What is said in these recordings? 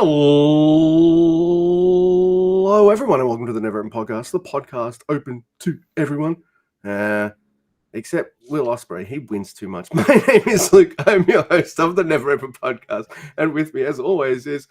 Hello, everyone, and welcome to the Never Open Podcast, the podcast open to everyone, except Will Ospreay. He wins too much. My name is Luke. I'm your host of the Never Open Podcast, and with me, as always, is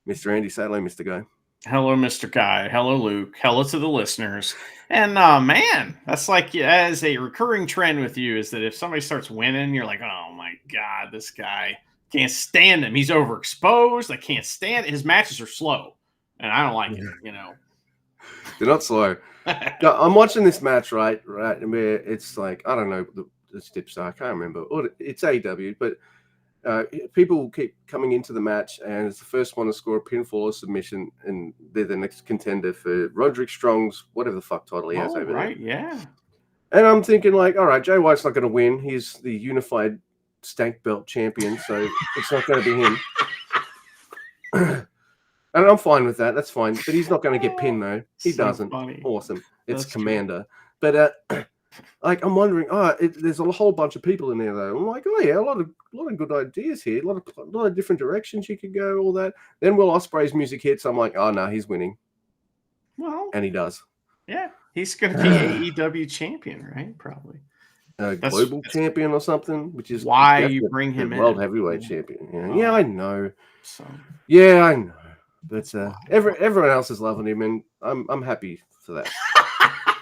Mr. Andy. Say hello, Mr. Guy. Hello, Mr. Guy. Hello, Luke. Hello to the listeners. And man, that's like as a recurring trend with you is that if somebody starts winning, you're like, oh my God, this guy can't stand him. He's overexposed. I can't stand it. His matches are slow, and I don't like it. They're not slow. I'm watching this match, right? Where it's like, I don't know the steps are. I can't remember. It's AEW, but people keep coming into the match, and it's the first one to score a pinfall or submission, and they're the next contender for Roderick Strong's whatever the fuck title he has over there. Yeah. And I'm thinking, like, all right, Jay White's not going to win. He's the unified stank belt champion, so it's not going to be him. And I'm fine with that. That's fine. But he's not going to get pinned, though. He doesn't. Funny. Awesome. It's That's Commander. True. But like, I'm wondering, there's a whole bunch of people in there, though. I'm like, oh, yeah, a lot of good ideas here. A lot of different directions you could go, all that. Then Will Ospreay's music hits. I'm like, oh, no, he's winning. Well. And he does. Yeah. He's going to be AEW champion, right? Probably. Global champion or something, which is why you bring him in. World heavyweight champion. Yeah, I know. So. Yeah, I know. But everyone else is loving him, and I'm happy for that.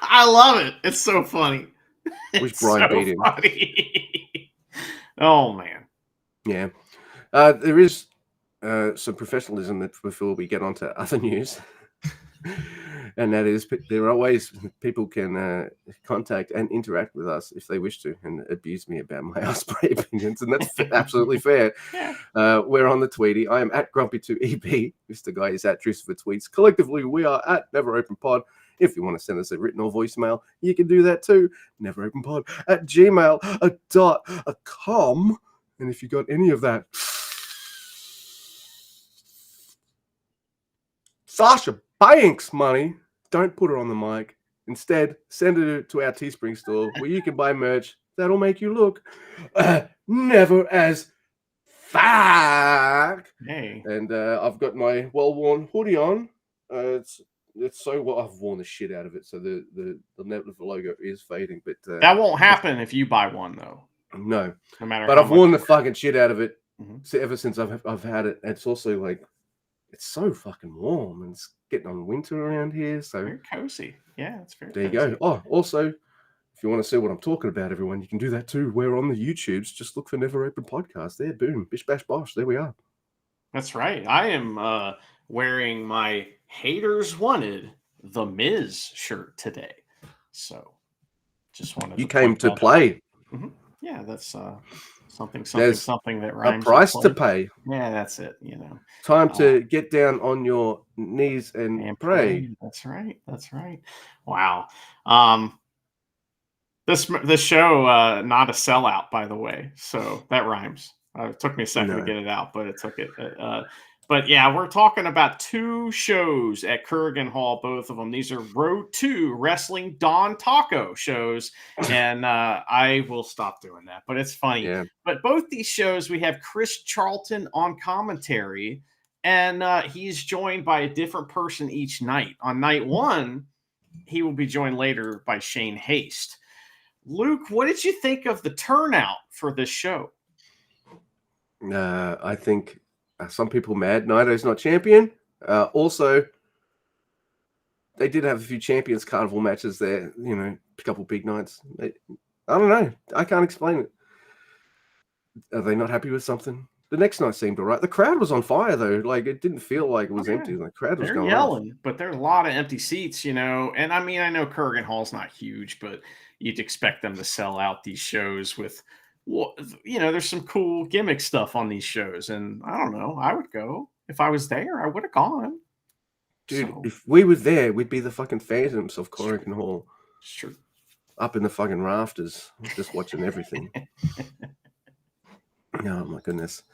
I love it. It's so funny. Wish Brian beat him. Oh man. Yeah. There is some professionalism before we get on to other news. And that is, there are ways people can contact and interact with us if they wish to, and abuse me about my Ospreay opinions, and that's absolutely fair. Yeah. We're on the Tweety. I am at Grumpy2EB. Mr. Guy is at Truce for Tweets. Collectively, we are at NeverOpenPod. If you want to send us a written or voicemail, you can do that too. NeverOpenPod@gmail.com. And if you got any of that Sasha Banks money, don't put it on the mic. Instead, send it to our Teespring store where you can buy merch that'll make you look never as fuck. Hey. And I've got my well-worn hoodie on. It's so well. I've worn the shit out of it, so the logo is fading. But that won't happen if you buy one, though. No matter. But I've worn the fucking shit out of it Mm-hmm. ever since I've had it. And it's also like, it's so fucking warm, and it's getting on winter around here. So very cozy. Yeah, it's very. There cozy. you go. Oh, also, if you want to see what I'm talking about, everyone, you can do that too. We're on the YouTubes. Just look for Never Open Podcast. There, boom, bish bash bosh. There we are. That's right. I am wearing my Haters Wanted The Miz shirt today. So, just wanted. You came to play. Mm-hmm. Yeah, that's something that rhymes. A price to pay. Yeah, that's it. Time to get down on your knees and pray. That's right. Wow. This show not a sellout, by the way. So that rhymes. It took me a second to get it out, but it took it. But yeah, we're talking about two shows at Kurgan Hall, both of them. These are Road 2 Wrestling Dontaku shows, and I will stop doing that, but it's funny. Yeah. But both these shows, we have Chris Charlton on commentary, and he's joined by a different person each night. On night 1, he will be joined later by Shane Haste. Luke, what did you think of the turnout for this show? I think some people mad Naito's not champion. Also, they did have a few Champions Carnival matches there. A couple big nights. I don't know. I can't explain it. Are they not happy with something? The next night seemed all right. The crowd was on fire, though. Like, it didn't feel like it was empty. The crowd was going yelling, but there's a lot of empty seats, And I mean, I know Kurgan Hall's not huge, but you'd expect them to sell out these shows with, there's some cool gimmick stuff on these shows. And I don't know. I would go. If I was there, I would have gone. Dude, if we were there, we'd be the fucking phantoms of Kurgan Hall. Sure. Up in the fucking rafters, just watching everything. Oh, my goodness.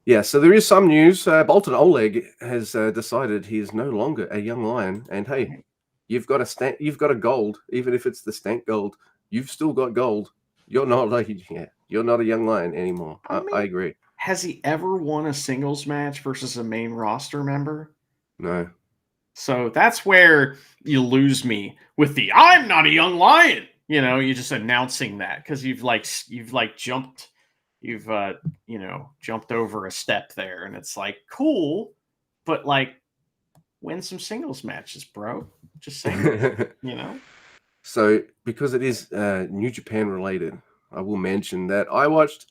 Yeah, so there is some news. Bolton Oleg has decided he is no longer a young lion. And hey, you've got a gold, even if it's the stank gold. You've still got gold. You're not a young lion anymore. I agree. Has he ever won a singles match versus a main roster member? No. So that's where you lose me with the "I'm not a young lion." You just announcing that because you've jumped, jumped over a step there, and it's like cool, but like win some singles matches, bro. Just saying. So because it is New Japan related, I will mention that I watched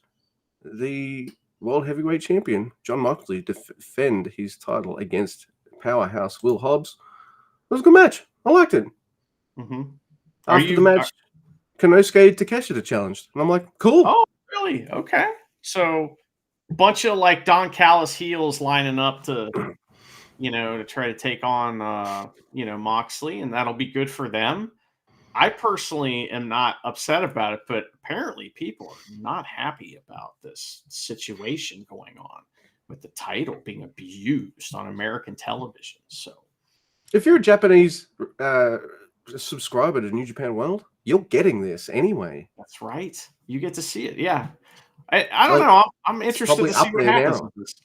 the World Heavyweight Champion John Moxley defend his title against powerhouse Will Hobbs. It was a good match. I liked it. Mm-hmm. After the match, Konosuke Takeshita challenged, and I'm like, cool. Oh, really? Okay. So, bunch of like Don Callis heels lining up to try to take on Moxley, and that'll be good for them. I personally am not upset about it, but apparently people are not happy about this situation going on with the title being abused on American television. So, if you're a Japanese subscriber to New Japan World, you're getting this anyway. That's right. You get to see it. Yeah. I don't know. I'm interested to see what happens with this.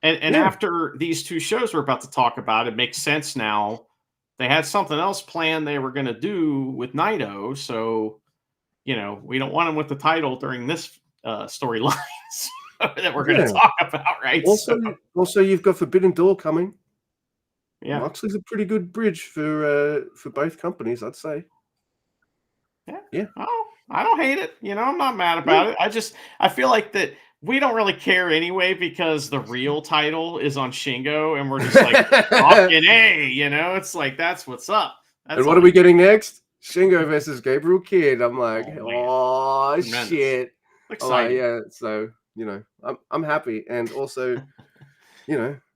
And after these two shows we're about to talk about, it makes sense now. They had something else planned they were going to do with Naito. So, we don't want him with the title during this storyline that we're going to talk about, right? Also, you've got Forbidden Door coming. Yeah. Moxley's a pretty good bridge for both companies, I'd say. Yeah. Oh, I don't hate it. I'm not mad about it. I feel like that we don't really care anyway because the real title is on Shingo and we're just like fucking A, it's like that's what's up. And what are we getting next? Shingo versus Gabriel Kidd. I'm like, oh shit. Exciting. Yeah. So, I'm happy. And also,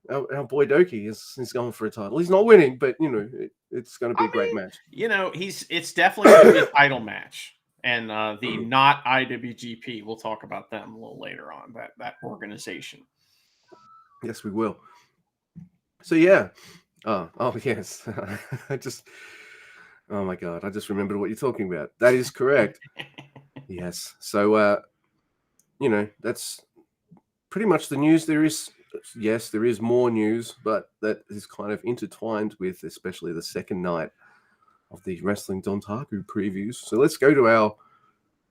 our boy Doki is going for a title. He's not winning, but it's going to be a great match. It's definitely going to be a title match, and the not IWGP. We'll talk about them a little later on. That organization. Yes, we will. So yeah. Oh yes. Oh my god! I just remembered what you're talking about. That is correct. Yes. So that's pretty much the news. There is more news, but that is kind of intertwined with especially the second night of the Wrestling Dontaku previews. So let's go to our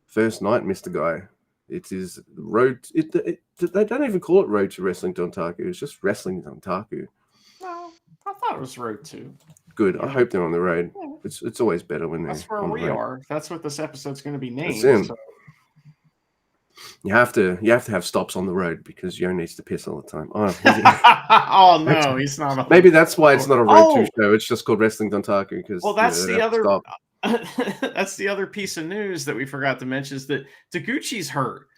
first night, Mr. Guy. It is Road. They don't even call it Road to Wrestling Dontaku. It's just Wrestling Dontaku. No, I thought it was Road 2. Good. I hope they're on the road. Yeah. It's always better when they're That's where we are. That's what this episode's going to be named. So. You have to have stops on the road because Yo needs to piss all the time. Oh no, he's not. Maybe that's why it's not a Road 2 show. It's just called Wrestling Dontaku because. Well, that's the other. That's the other piece of news that we forgot to mention is that Taguchi's hurt,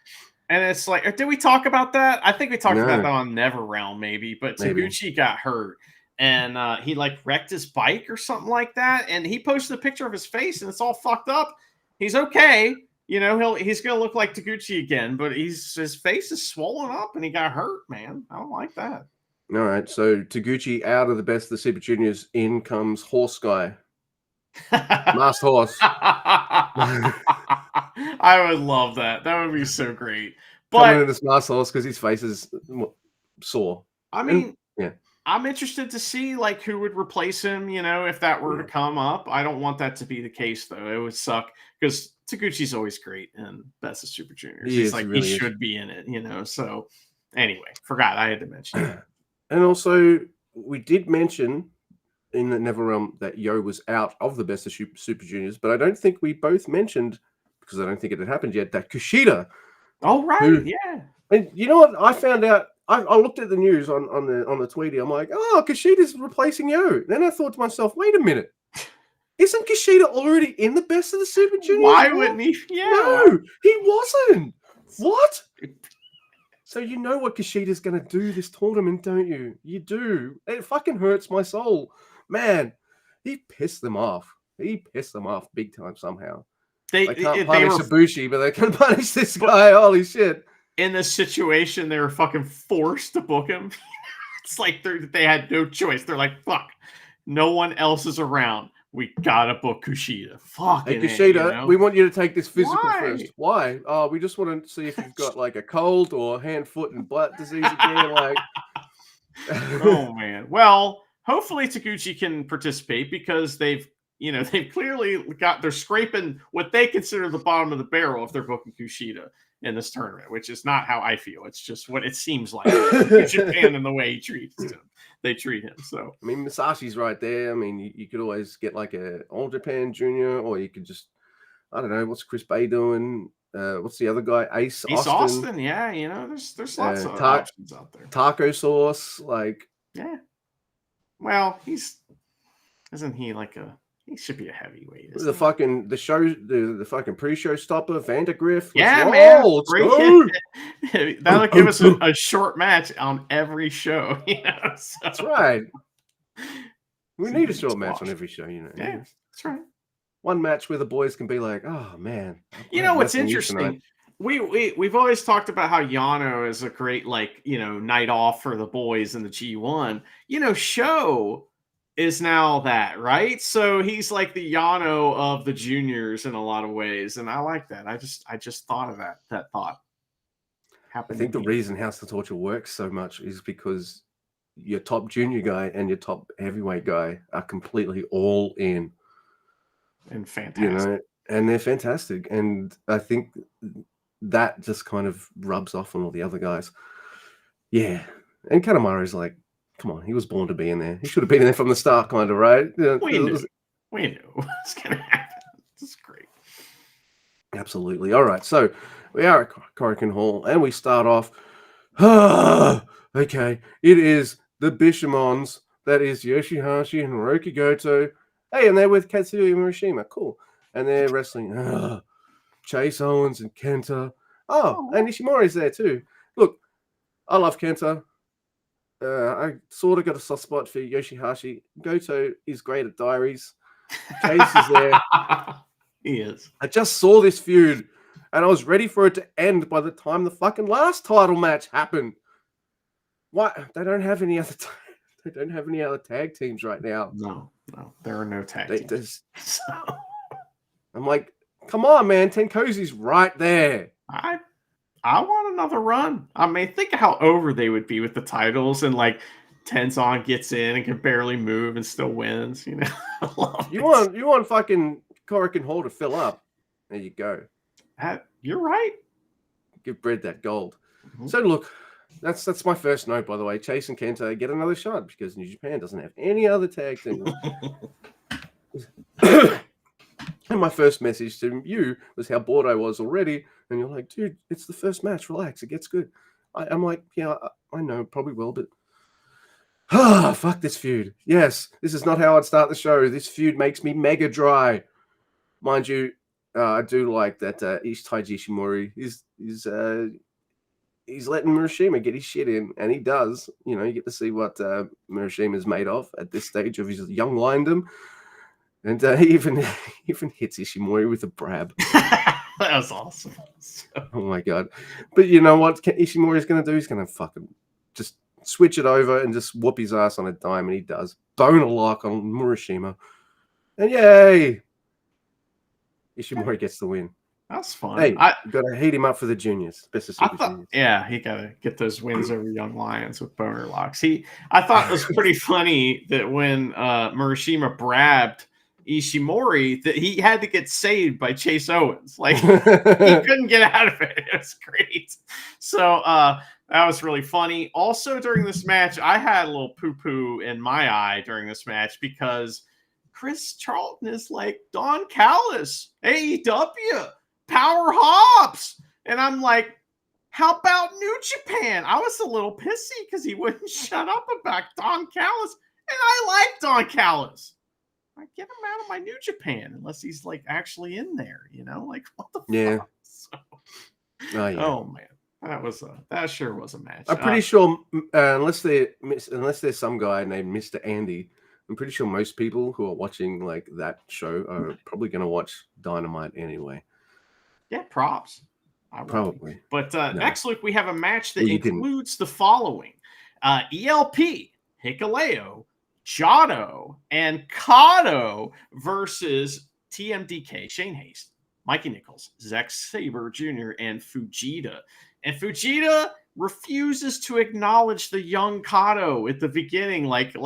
and it's like, did we talk about that? I think we talked about that on NeverRealm, maybe. But Taguchi got hurt, and he wrecked his bike or something like that, and he posted a picture of his face, and it's all fucked up. He's okay. He's gonna look like Taguchi again, but his face is swollen up and he got hurt, man. I don't like that. All right, so Taguchi out of the Best of the Super Juniors. In comes Horse Guy, Masked Horse. I would love that. That would be so great. But coming in this Masked Horse because his face is sore. I mean, I'm interested to see who would replace him. If that were to come up. I don't want that to be the case though. It would suck because Taguchi's always great in Best of Super Juniors. He should be in it, So anyway, forgot I had to mention it. And also, we did mention in the NeverRealm that Yo was out of the Best of Super Juniors, but I don't think we both mentioned because I don't think it had happened yet that Kushida. Oh right, yeah. And you know what? I found out. I looked at the news on the Tweety. I'm like, oh, Kushida's replacing Yo. Then I thought to myself, wait a minute. Isn't Kushida already in the Best of the Super Juniors? Why wouldn't he? Yeah. No, he wasn't. What? So you know what Kushida's going to do this tournament, don't you? You do. It fucking hurts my soul. Man, he pissed them off. He pissed them off big time somehow. They can't punish Ibushi, but they can punish this guy. Holy shit. In this situation, they were fucking forced to book him. It's like they had no choice. They're like, fuck, no one else is around. we gotta book Kushida. Fucking hey, Kushida, you know? we want you to take this physical Why? first. Why? Oh, we just want to see if you've got like a cold or hand, foot, and butt disease again. Like, oh man. Well, hopefully Taguchi can participate because they've clearly they're scraping what they consider the bottom of the barrel if they're booking Kushida in this tournament, which is not how I feel. It's just what it seems like. Japan and the way they treat him. So I mean, Masashi's right there. I mean, you could always get like a All Japan Junior, or you could just, I don't know, what's Chris Bay doing? What's the other guy? Ace Austin. Yeah, there's lots of options out there. Taco Sauce, like, yeah. Well, isn't he like he should be a heavyweight. The fucking pre-show stopper, Vandergriff. Yeah, man. Let's go. That'll give us a short match on every show. So. That's right. We need a short match on every show, Yeah, that's right. One match where the boys can be like, oh man. What's interesting? We've always talked about how Yano is a great night off for the boys in the G1. Sho is now that, right? So he's like the Yano of the juniors in a lot of ways, and I like that. I just thought of that thought. I think the reason House of Torture works so much is because your top junior guy and your top heavyweight guy are completely all in. And fantastic. And they're fantastic. And I think that just kind of rubs off on all the other guys. Yeah. And Kanemaru's like, come on, he was born to be in there. He should have been in there from the start, kind of, right? We knew it's going to happen. This is great. Absolutely. All right. So we are at Korakuen Hall, and we start off. Okay. It is the Bishamons. That is Yoshihashi and Hiroki Goto. Hey, and they're with Katsuya Murashima. Cool. And they're wrestling Chase Owens and Kenta. Oh, and Ishimori's there too. Look, I love Kenta. I sort of got a soft spot for Yoshihashi. Goto is great at Diaries. Chase is there. He is. I just saw this feud, and I was ready for it to end by the time the fucking last title match happened. What? They don't have any other. They don't have any other tag teams right now. No, there are no tag teams. I'm like, come on, man. Tenkozi's right there. I want another run. I mean, think of how over they would be with the titles, and like Tenzon gets in and can barely move and still wins. You want fucking Korakuen Hall to fill up. There you go. You're right. Give Bread that gold. Mm-hmm. So look, that's my first note, by the way. Chase and Kenta get another shot because New Japan doesn't have any other tag teams. And my first message to you was how bored I was already. And you're like, dude, it's the first match. Relax. It gets good. I'm like, yeah, I know, probably will, but fuck this feud. Yes, this is not how I'd start the show. This feud makes me mega dry. Mind you, I do like that Taiji Ishimori he's letting Murashima get his shit in, and he does. You get to see what Murashima's made of at this stage of his young liondom. And he even hits Ishimori with a brab. That was awesome. Oh my god! But you know what Ishimori's going to do? He's going to fucking just switch it over and just whoop his ass on a dime, and he does. Boner lock on Murashima, and yay! Ishimori gets the win. That's fun. Hey, you got to heat him up for the juniors. Best of Super Juniors. Yeah, he got to get those wins over Young Lions with boner locks. I thought it was pretty funny that when Murashima brabbed Ishimori, that he had to get saved by Chase Owens. Like, he couldn't get out of it. It was great. So that was really funny. Also, during this match, I had a little poo-poo in my eye during this match because Chris Charlton is like Don Callis, AEW, Power Hobbs. And I'm like, how about New Japan? I was a little pissy because he wouldn't shut up about Don Callis. And I like Don Callis. I get him out of my New Japan unless he's like actually in there, like what the fuck? So, oh man, that sure was a match. I'm pretty sure unless there's some guy named Mr. Andy, I'm pretty sure most people who are watching like that show are probably going to watch Dynamite anyway. Yeah, props. Probably. But next week we have a match that includes the following: ELP, Hikuleo, Jado and Kato versus TMDK, Shane Haste, Mikey Nichols, Zack Sabre Jr., and Fujita. And Fujita refuses to acknowledge the young Kato at the beginning, like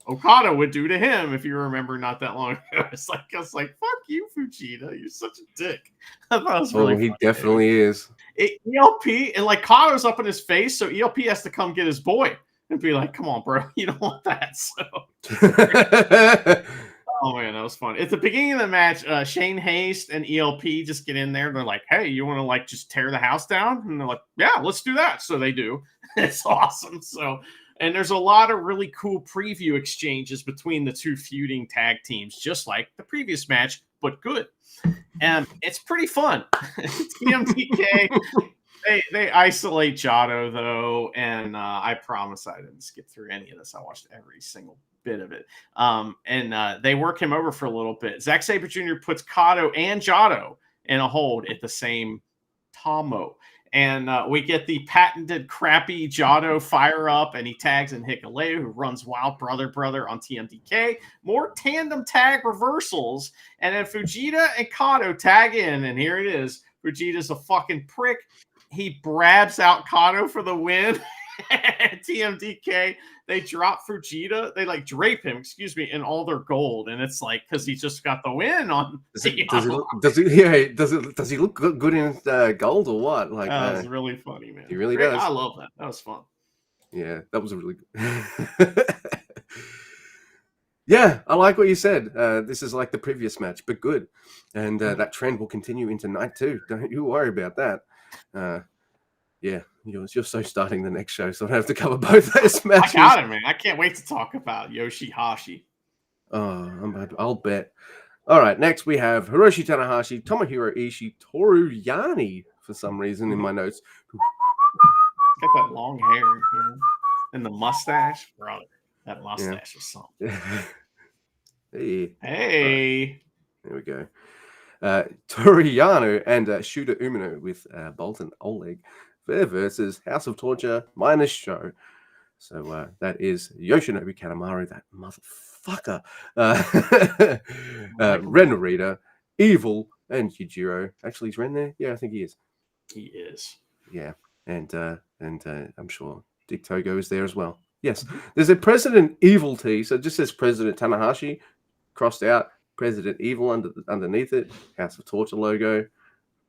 Okada would do to him, if you remember not that long ago. I was like, fuck you, Fujita. You're such a dick. I thought it was really funny. He definitely is. ELP, and like Kato's up in his face, so ELP has to come get his boy and be like, come on, bro, you don't want that. So oh man, that was fun. At the beginning of the match, Shane Haste and ELP just get in there. They're like, hey, you want to like just tear the house down? And they're like, yeah, let's do that. So they do. It's awesome. So, and there's a lot of really cool preview exchanges between the two feuding tag teams, just like the previous match, but good. And it's pretty fun. TMDK, they isolate Jado, though, and I promise I didn't skip through any of this. I watched every single bit of it. And they work him over for a little bit. Zack Sabre Jr. puts Kato and Jado in a hold at the same Tomo. And we get the patented crappy Jado fire up, and he tags in Hikuleo, who runs Wild Brother on TMDK. More tandem tag reversals, and then Fujita and Kato tag in, and here it is. Fujita's a fucking prick. He brabs out Kato for the win. TMDK, they drop Fujita. They like drape him, in all their gold, and it's like because he just got the win on. Does he look good in gold or what? Like that's really funny, man. He really does. I love that. That was fun. Yeah, that was a really good. Yeah, I like what you said. This is like the previous match, but good, and that trend will continue into night 2. Don't you worry about that. Yeah, you're so starting the next show, so I don't have to cover both those matches. I got it, man. I can't wait to talk about Yoshihashi. Oh, I'll bet. All right, next we have Hiroshi Tanahashi, Tomohiro Ishii, Toru Yano, for some reason in my notes. Got that long hair, and the mustache. Brother, that mustache is something. Hey. Right. There we go. Toru Yano and Shooter Umino with Bolton Oleg versus House of Torture minus Show. So that is Yoshinobu Kanemaru, that motherfucker. Ren Narita, Evil, and Yujiro. Actually, is Ren there? Yeah, I think he is. He is. Yeah, and I'm sure Dick Togo is there as well. Yes, there's a President Evil tee, so it just says President Tanahashi crossed out. President Evil underneath it, House of Torture logo,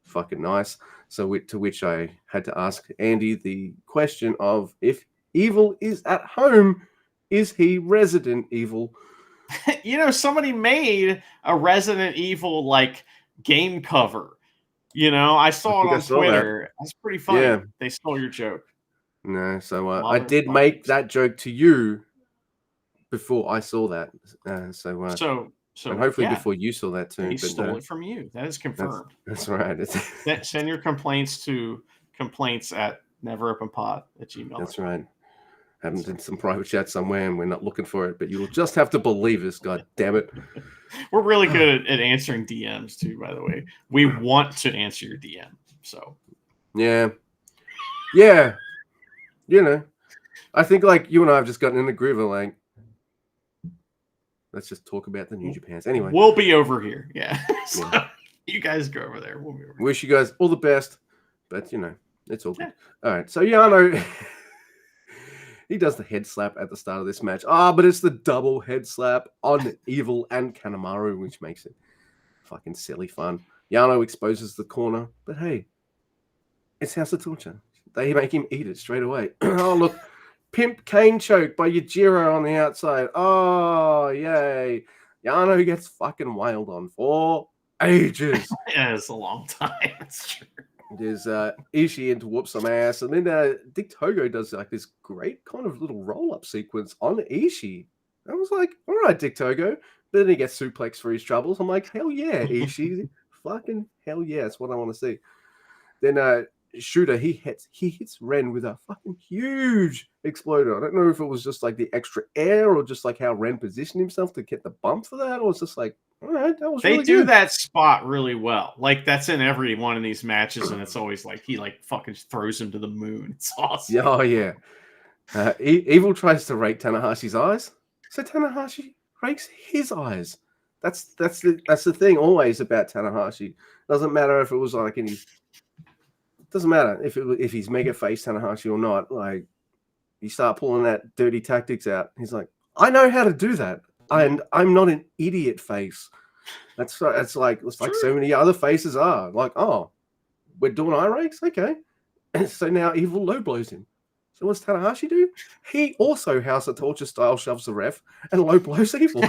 fucking nice. So to which I had to ask Andy the question of, if Evil is at home, is he Resident Evil? Somebody made a Resident Evil like game cover. I saw it on Twitter. That's pretty funny. Yeah. They stole your joke. No, so I did make that joke to you before I saw that. So and hopefully before you saw that too. He stole it from you. That is confirmed. That's right. Send your complaints to complaints@NeverOpenPod@gmail.com. That's right. Haven't in some private chat somewhere, and we're not looking for it, but you'll just have to believe us. God damn it. We're really good at answering DMs too, by the way. We want to answer your DM. So yeah. I think like you and I have just gotten in the groove of like, let's just talk about the New Japans. Anyway, we'll be over here. Yeah. So you guys go over there. We'll be over here. Wish you guys all the best, but it's all good. Yeah. All right. So Yano, he does the head slap at the start of this match. But it's the double head slap on Evil and Kanemaru, which makes it fucking silly fun. Yano exposes the corner, but hey, it's House of Torture. They make him eat it straight away. Oh, look. Pimp cane choke by Yujiro on the outside. Oh, yay. Yano gets fucking wailed on for ages. Yeah, it's a long time. It's true. There's Ishii in to whoop some ass. And then Dick Togo does like this great kind of little roll-up sequence on Ishii. I was like, all right, Dick Togo. But then he gets suplexed for his troubles. I'm like, hell yeah, Ishii. Fucking hell yeah. That's what I want to see. Then Shooter, he hits Ren with a fucking huge exploder. I don't know if it was just like the extra air or just like how Ren positioned himself to get the bump for that, or it's just like, all right, that was really good. They do that spot really well. Like that's in every one of these matches, and it's always like he like fucking throws him to the moon. It's awesome. Oh yeah. Evil tries to rake Tanahashi's eyes, so Tanahashi rakes his eyes. That's the thing always about Tanahashi. Doesn't matter if it was like doesn't matter if he's mega face Tanahashi or not. Like, you start pulling that dirty tactics out. He's like, I know how to do that, and I'm not an idiot face. That's like so many other faces are. Like, oh, we're doing eye rakes, okay. And so now Evil low blows him. So what's Tanahashi do? He also House of Torture style shoves the ref and low blows Evil.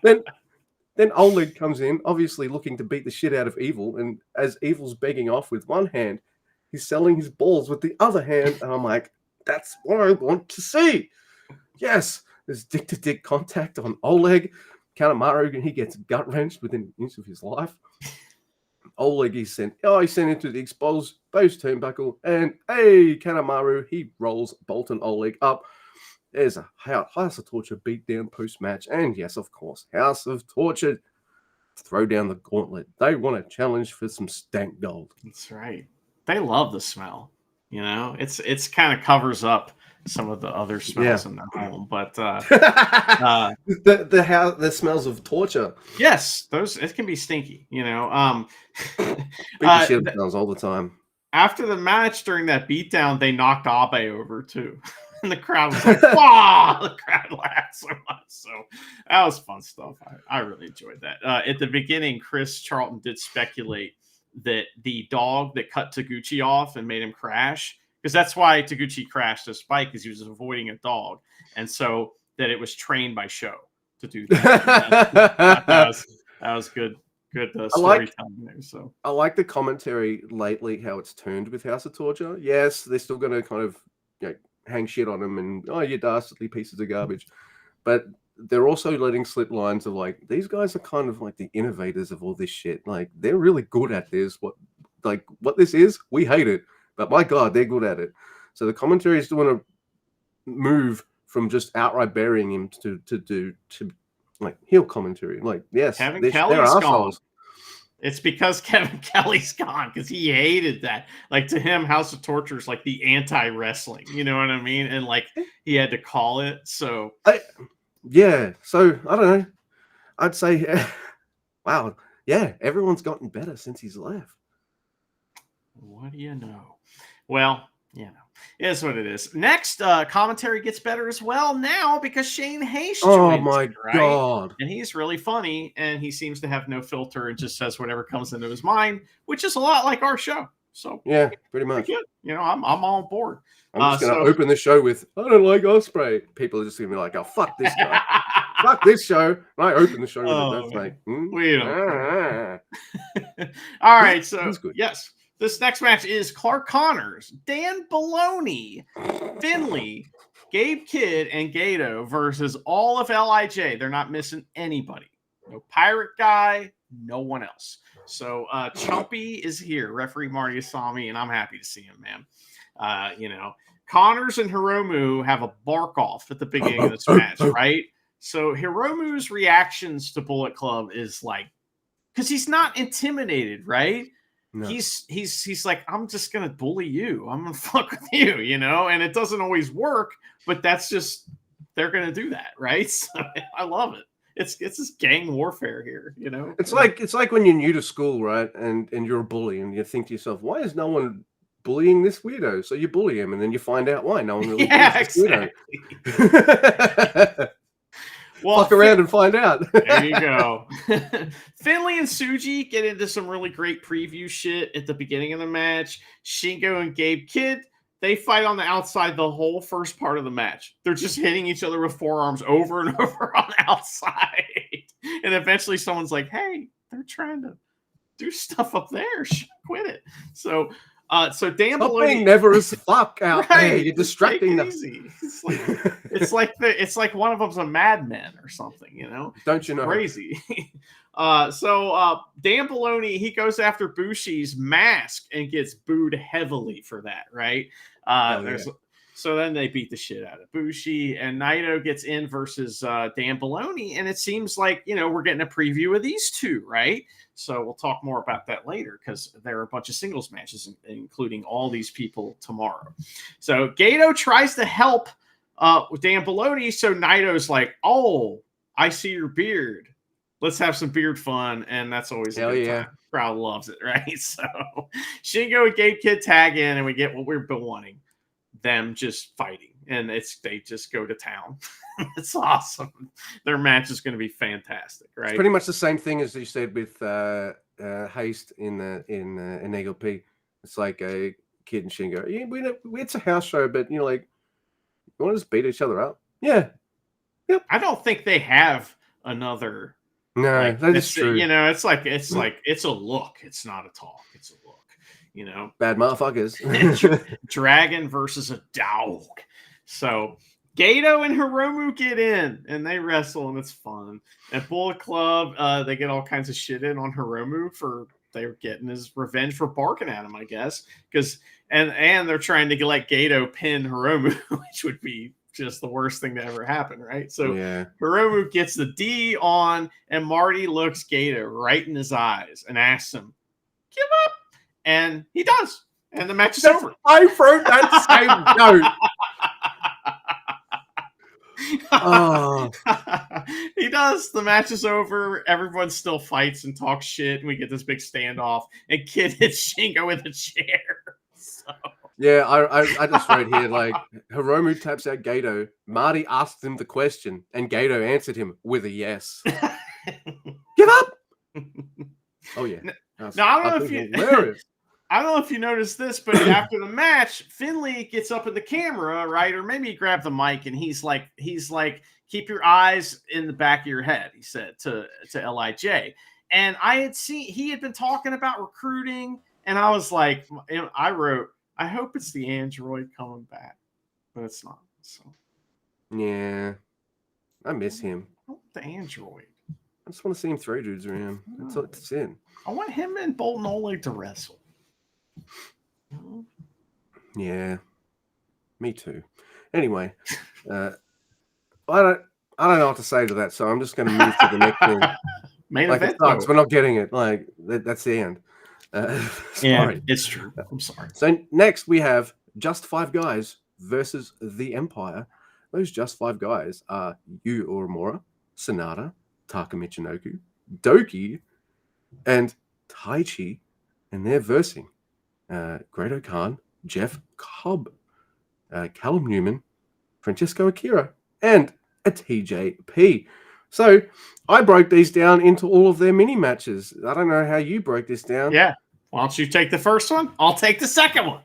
Then Oleg comes in, obviously looking to beat the shit out of Evil, and as Evil's begging off with one hand, he's selling his balls with the other hand, and I'm like, that's what I want to see. Yes, there's dick-to-dick contact on Oleg. Kanemaru, and he gets gut-wrenched within an inch of his life. Oleg is sent into the exposed turnbuckle, and hey, Kanemaru, he rolls Bolton Oleg up. There's a House of Torture beatdown post-match, and yes, of course, House of Torture throw down the gauntlet. They want a challenge for some stank gold. That's right. They love the smell. You know, it's kind of covers up some of the other smells in their home, but the smells of torture. Yes, it can be stinky. You know, people shit themselves all the time. After the match, during that beatdown, they knocked Abe over too. And the crowd was like, wow! The crowd laughed so much. So that was fun stuff. I really enjoyed that. At the beginning, Chris Charlton did speculate that the dog that cut Taguchi off and made him crash, because that's why Taguchi crashed his bike, because he was avoiding a dog. And so that it was trained by Show to do that. that was good. Good storytelling there. So I like the commentary lately, how it's turned with House of Torture. Yes, they're still going to kind of hang shit on them and, oh, you dastardly pieces of garbage. But they're also letting slip lines of like, these guys are kind of like the innovators of all this shit. Like, they're really good at this. What this is, we hate it. But my God, they're good at it. So the commentary is doing a move from just outright burying him to like heel commentary. Like, yes, Kevin they're Kelly's assholes. gone. It's because Kevin Kelly's gone, because he hated that. Like, to him, House of Torture is like the anti-wrestling. You know what I mean? And like, he had to call it. So yeah. So I don't know. I'd say, wow, yeah, everyone's gotten better since he's left. What do you know? Well, you know, it is what it is. Next, commentary gets better as well now because Shane Hayes joins. Oh my God. And he's really funny, and he seems to have no filter and just says whatever comes into his mind, which is a lot like our show. So yeah, pretty much. Good. You know, I'm on board. I'm just going to open the show with, I don't like Ospreay. People are just going to be like, oh, fuck this guy. Fuck this show. And I open the show with it. That's like, we don't. All right. So, yes. This next match is Clark Connors, Dan Baloney, Finley, Gabe Kidd, and Gato versus all of LIJ. They're not missing anybody. No Pirate Guy, no one else. So Chumpy is here, referee Marty Asami, and I'm happy to see him, man. You know, Connors and Hiromu have a bark off at the beginning of this match, right? So Hiromu's reactions to Bullet Club is like, because he's not intimidated, right? No. He's like, I'm just gonna bully you. I'm gonna fuck with you, you know. And it doesn't always work, but that's just, they're gonna do that, right? So I love it. It's this gang warfare here, you know. It's like when you're new to school, right? And you're a bully, and you think to yourself, why is no one bullying this weirdo? So you bully him, and then you find out why no one really bullies this weirdo. Well, fuck around and find out. There you go. Finley and Tsuji get into some really great preview shit at the beginning of the match. Shingo and Gabe Kidd, they fight on the outside the whole first part of the match. They're just hitting each other with forearms over and over on the outside. And eventually someone's like, hey, they're trying to do stuff up there. Quit it. So Dan Baloney, never as fuck out there. You're distracting them. It's like one of them's a madman or something, you know. Don't you know? Crazy. Dan Baloney, he goes after Bushi's mask and gets booed heavily for that, right? So then they beat the shit out of Bushi, and Naito gets in versus Dan Baloney, and it seems like, we're getting a preview of these two, right? So we'll talk more about that later because there are a bunch of singles matches, including all these people tomorrow. So Gato tries to help with Dan Baloney, so Naito's like, "Oh, I see your beard. Let's have some beard fun," and that's always a good time. Crowd loves it, right? So Shingo and Gabe Kidd tag in, and we get what we've been wanting: them just fighting, and they just go to town. It's awesome. Their match is going to be fantastic, right? It's pretty much the same thing as you said with Haste in NAGLP. It's like a Kid and Shingo. Yeah, it's a house show, but you want to just beat each other up? Yeah. Yep. I don't think they have another. No, that's true. It's a look. It's not a talk. It's a look. Bad motherfuckers. Dragon versus a dog. So Gato and Hiromu get in and they wrestle and it's fun. At Bullet Club, they get all kinds of shit in on Hiromu for they're getting his revenge for barking at him, I guess. And they're trying to let Gato pin Hiromu, which would be just the worst thing to ever happen, right? So Hiromu gets the D on, and Marty looks Gato right in his eyes and asks him, "Give up," and he does, and the match is over. I wrote that same note. Oh. He does. The match is over. Everyone still fights and talks shit, and we get this big standoff. And Kid hits Shingo with a chair. So. Yeah, I just wrote here, like, Hiromu taps out Gato. Marty asked him the question, and Gato answered him with a yes. Give up! Oh, yeah. Now, I don't know if you noticed this, but after the match, Finley gets up in the camera, right? Or maybe he grabbed the mic, and he's like, keep your eyes in the back of your head, he said to LIJ. And I had seen, he had been talking about recruiting, and I was like, I wrote, I hope it's the android coming back, but it's not. So, yeah, I miss him. The android. I just want to see him throw dudes around. That's it. I want him and Bolton Oleg to wrestle. Yeah, me too. Anyway, I don't know what to say to that, so I'm just going to move to the next thing. Main event, it sucks. We're not getting it. Like that's the end. Yeah, it's true. I'm sorry. So next we have Just 5 Guys versus the Empire. Those Just 5 Guys are Yu Uemura, Sonata, Taka Michinoku, Doki, and Taichi, and they're versing Great Khan, Jeff Cobb, Callum Newman, Francesco Akira, and a TJP. So I broke these down into all of their mini matches. I don't know how you broke this down. Yeah. Why don't you take the first one? I'll take the second one.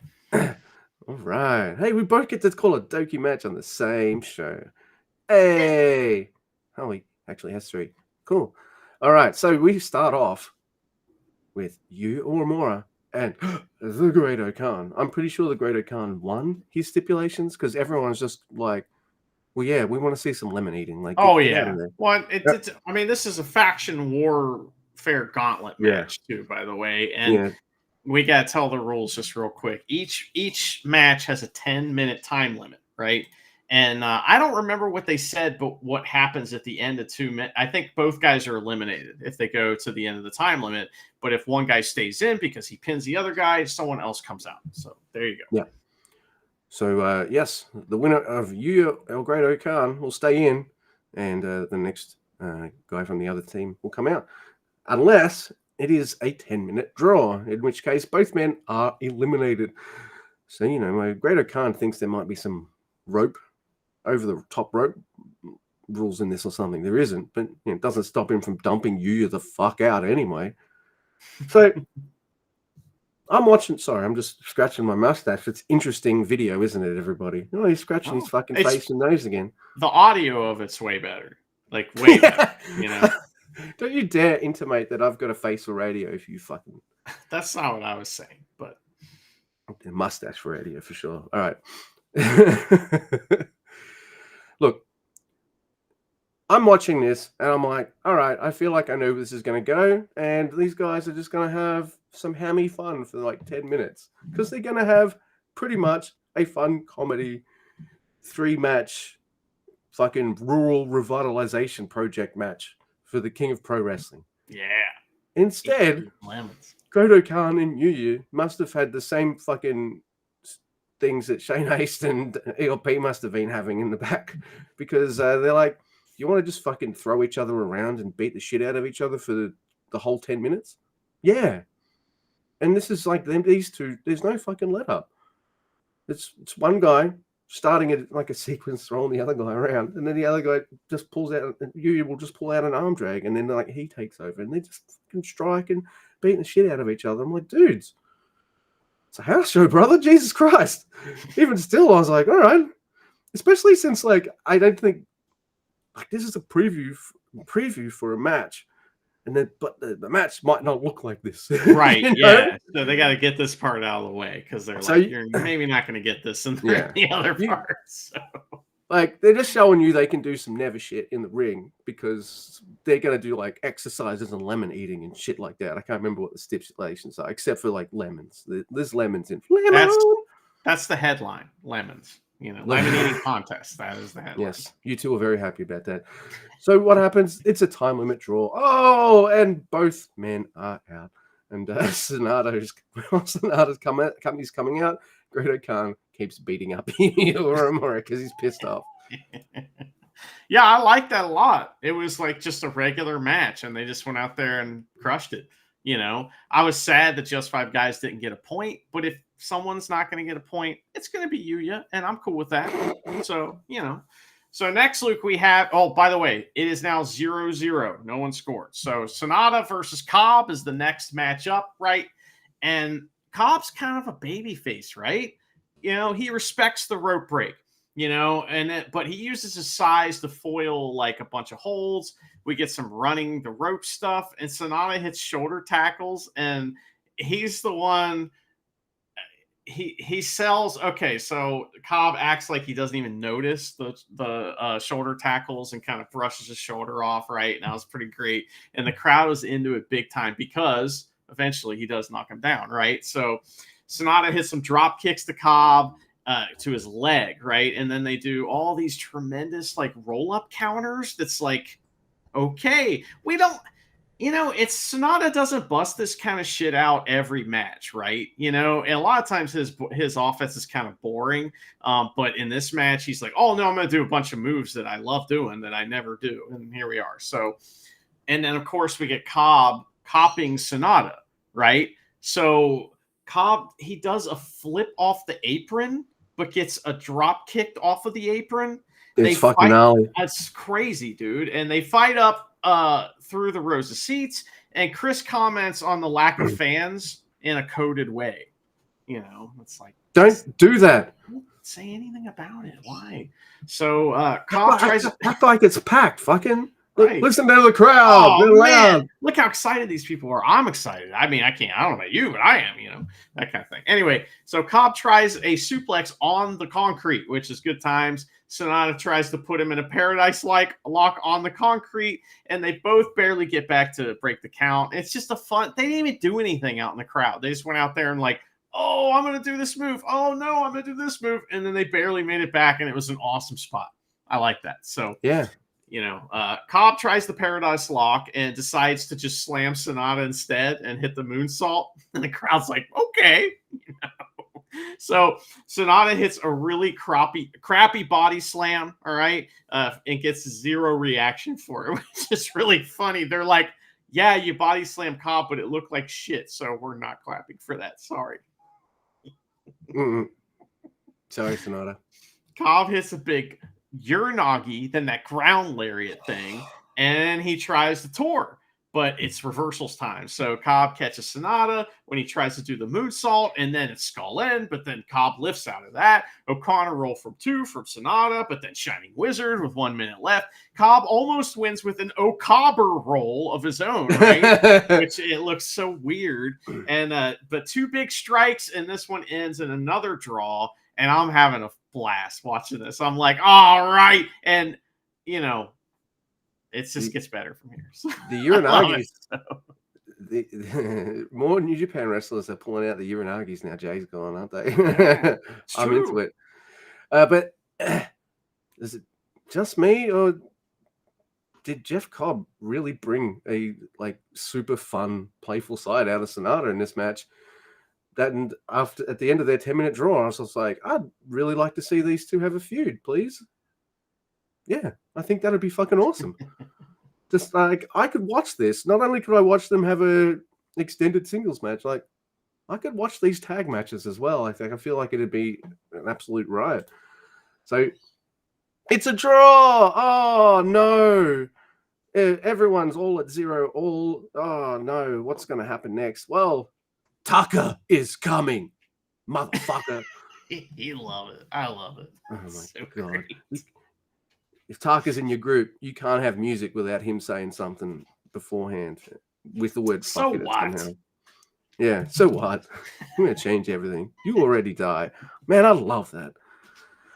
All right. Hey, we both get to call a Doki match on the same show. Hey. Oh, he actually has 3. Cool. All right. So we start off with Yu Uemura and the Great Khan. I'm pretty sure the Great Khan won his stipulations because everyone's just like, well, yeah, we want to see some lemon eating. Like, oh yeah. Well, it's I mean, this is a faction warfare gauntlet match too, by the way, and we gotta tell the rules just real quick. Each match has a 10-minute time limit, right? And I don't remember what they said, but what happens at the end of 2 minutes? I think both guys are eliminated if they go to the end of the time limit. But if one guy stays in because he pins the other guy, someone else comes out. So there you go. Yeah. So, yes, the winner of Yu El Great Khan will stay in, and the next guy from the other team will come out. Unless it is a 10-minute draw, in which case both men are eliminated. So, my Great Khan thinks there might be some rope, over the top rope rules in this or something. There isn't, but it doesn't stop him from dumping Yu the fuck out anyway. So... I'm watching. Sorry, I'm just scratching my mustache. It's interesting video, isn't it, everybody? Oh, he's scratching his fucking face and nose again. The audio of it's way better. Like, way better, Don't you dare intimate that I've got a face for radio if you fucking... That's not what I was saying, but... Mustache for radio, for sure. All right. Look, I'm watching this, and I'm like, all right, I feel like I know where this is going to go, and these guys are just going to have some hammy fun for like 10 minutes, because they're going to have pretty much a fun comedy 3-match fucking rural revitalization project match for the King of Pro Wrestling. Yeah. Instead, Goto Khan and Yuya must have had the same fucking things that Shane Haste and ELP must have been having in the back, because they're like, you want to just fucking throw each other around and beat the shit out of each other for the whole 10 minutes? Yeah. And this is like these two, there's no fucking let up. It's one guy starting it like a sequence, throwing the other guy around, and then the other guy just pulls out, and Yuya will just pull out an arm drag, and then like he takes over, and they just fucking strike and beating the shit out of each other. I'm like, dudes, it's a house show, brother. Jesus Christ. Even still, I was like, all right. Especially since like I don't think like this is a preview for a match. And then, but the match might not look like this, right? You know? Yeah, so they got to get this part out of the way, because they're like, you're maybe not going to get this in the other parts. So. Like they're just showing you they can do some never shit in the ring, because they're going to do like exercises and lemon eating and shit like that. I can't remember what the stipulations are, except for like lemons. There's lemons in. That's the headline. Lemons. You know, lemon eating contest. That is the headline. Yes, you two are very happy about that. So what happens? It's a time limit draw. Oh, and both men are out. And Sonata's company's coming out. Goto Khan keeps beating up Uemura because he's pissed off. Yeah, I like that a lot. It was like just a regular match, and they just went out there and crushed it. You know, I was sad that Just 5 Guys didn't get a point, but if someone's not going to get a point, it's going to be Yuya, and I'm cool with that. So, you know. So next, Luke, we have, oh, by the way, it is now 0-0. No one scored. So Sonata versus Cobb is the next matchup, right? And Cobb's kind of a baby face, right? You know, he respects the rope break, you know, but he uses his size to foil like a bunch of holds. We get some running the rope stuff, and Sonata hits shoulder tackles, and he's the one. He sells. Okay, so Cobb acts like he doesn't even notice the shoulder tackles and kind of brushes his shoulder off, right? And that was pretty great. And the crowd was into it big time, because eventually he does knock him down, right? So Sonata hits some drop kicks to Cobb to his leg, right? And then they do all these tremendous like roll up counters. That's like, okay, we don't. You know, it's Sonata doesn't bust this kind of shit out every match, right? You know, and a lot of times his offense is kind of boring. But in this match, he's like, oh, no, I'm going to do a bunch of moves that I love doing that I never do. And here we are. So, and then, of course, we get Cobb copying Sonata, right? So Cobb, he does a flip off the apron, but gets a drop kicked off of the apron. It's fucking gnarly. That's crazy, dude. And they fight up through the rows of seats, and Chris comments on the lack of fans in a coded way. You know, it's like, don't do that. Don't say anything about it. Why? So Cobb tries to act like it's packed. Fucking right. Listen to the crowd. Oh, man. Look how excited these people are. I'm excited. I mean, I don't know about you, but I am, you know, that kind of thing. Anyway, so Cobb tries a suplex on the concrete, which is good times. Sonata tries to put him in a paradise-like lock on the concrete, and they both barely get back to break the count. It's just a fun. They didn't even do anything out in the crowd. They just went out there and like, oh, I'm going to do this move. Oh, no, I'm going to do this move. And then they barely made it back, and it was an awesome spot. I like that. So, yeah. You know, Cobb tries the Paradise Lock and decides to just slam Sonata instead and hit the moonsault. And the crowd's like, okay. You know? So Sonata hits a really crappy body slam, all right, and gets zero reaction for it, which is really funny. They're like, yeah, you body slam Cobb, but it looked like shit, so we're not clapping for that. Sorry. Sorry, Sonata. Cobb hits a big Uranagi, then that ground lariat thing, and he tries to tour, but it's reversals time. So Cobb catches Sonata when he tries to do the moonsault, and then it's skull end, but then Cobb lifts out of that. O'Connor roll from 2 from Sonata, but then Shining Wizard with 1 minute left. Cobb almost wins with an O'Cobber roll of his own, right? Which it looks so weird. And but 2 big strikes, and this one ends in another draw, and I'm having a blast watching this. I'm like, all right. And, you know, it just gets better from here. So, the Uranagis, the more New Japan wrestlers are pulling out the Uranagis now. Jay's gone, aren't they? Yeah, I'm into it. But is it just me, or did Jeff Cobb really bring a like super fun, playful side out of Sonata in this match? That, and after at the end of their 10-minute draw, I was just like, I'd really like to see these two have a feud, please. Yeah, I think that'd be fucking awesome. Just like, I could watch this. Not only could I watch them have a extended singles match, like I could watch these tag matches as well. I feel like it'd be an absolute riot. So it's a draw. Oh no. Everyone's all at 0. Oh no, what's going to happen next? Well, Tucker is coming, motherfucker. You love it. I love it. Oh my So god. great. If Tucker's in your group, you can't have music without him saying something beforehand with the word So fuck in it what? somehow. Yeah, so what? I'm going to change everything. You already die. Man, I love that.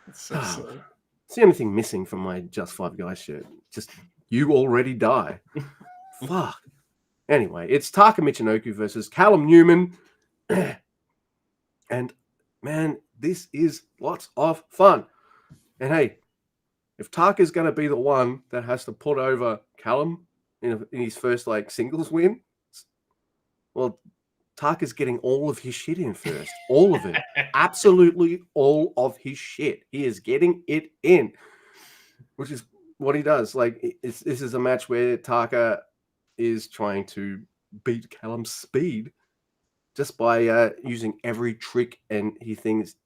It's so silly. It's the only thing missing from my Just Five Guys shirt. Just, you already die. Fuck. Anyway, it's Taka Michinoku versus Callum Newman. And, man, this is lots of fun. And, hey, if Taka's going to be the one that has to put over Callum in his first, like, singles win, well, Taka's getting all of his shit in first. All of it. Absolutely all of his shit. He is getting it in, which is what he does. Like, this is a match where Taka is trying to beat Callum's speed just by using every trick and he thinks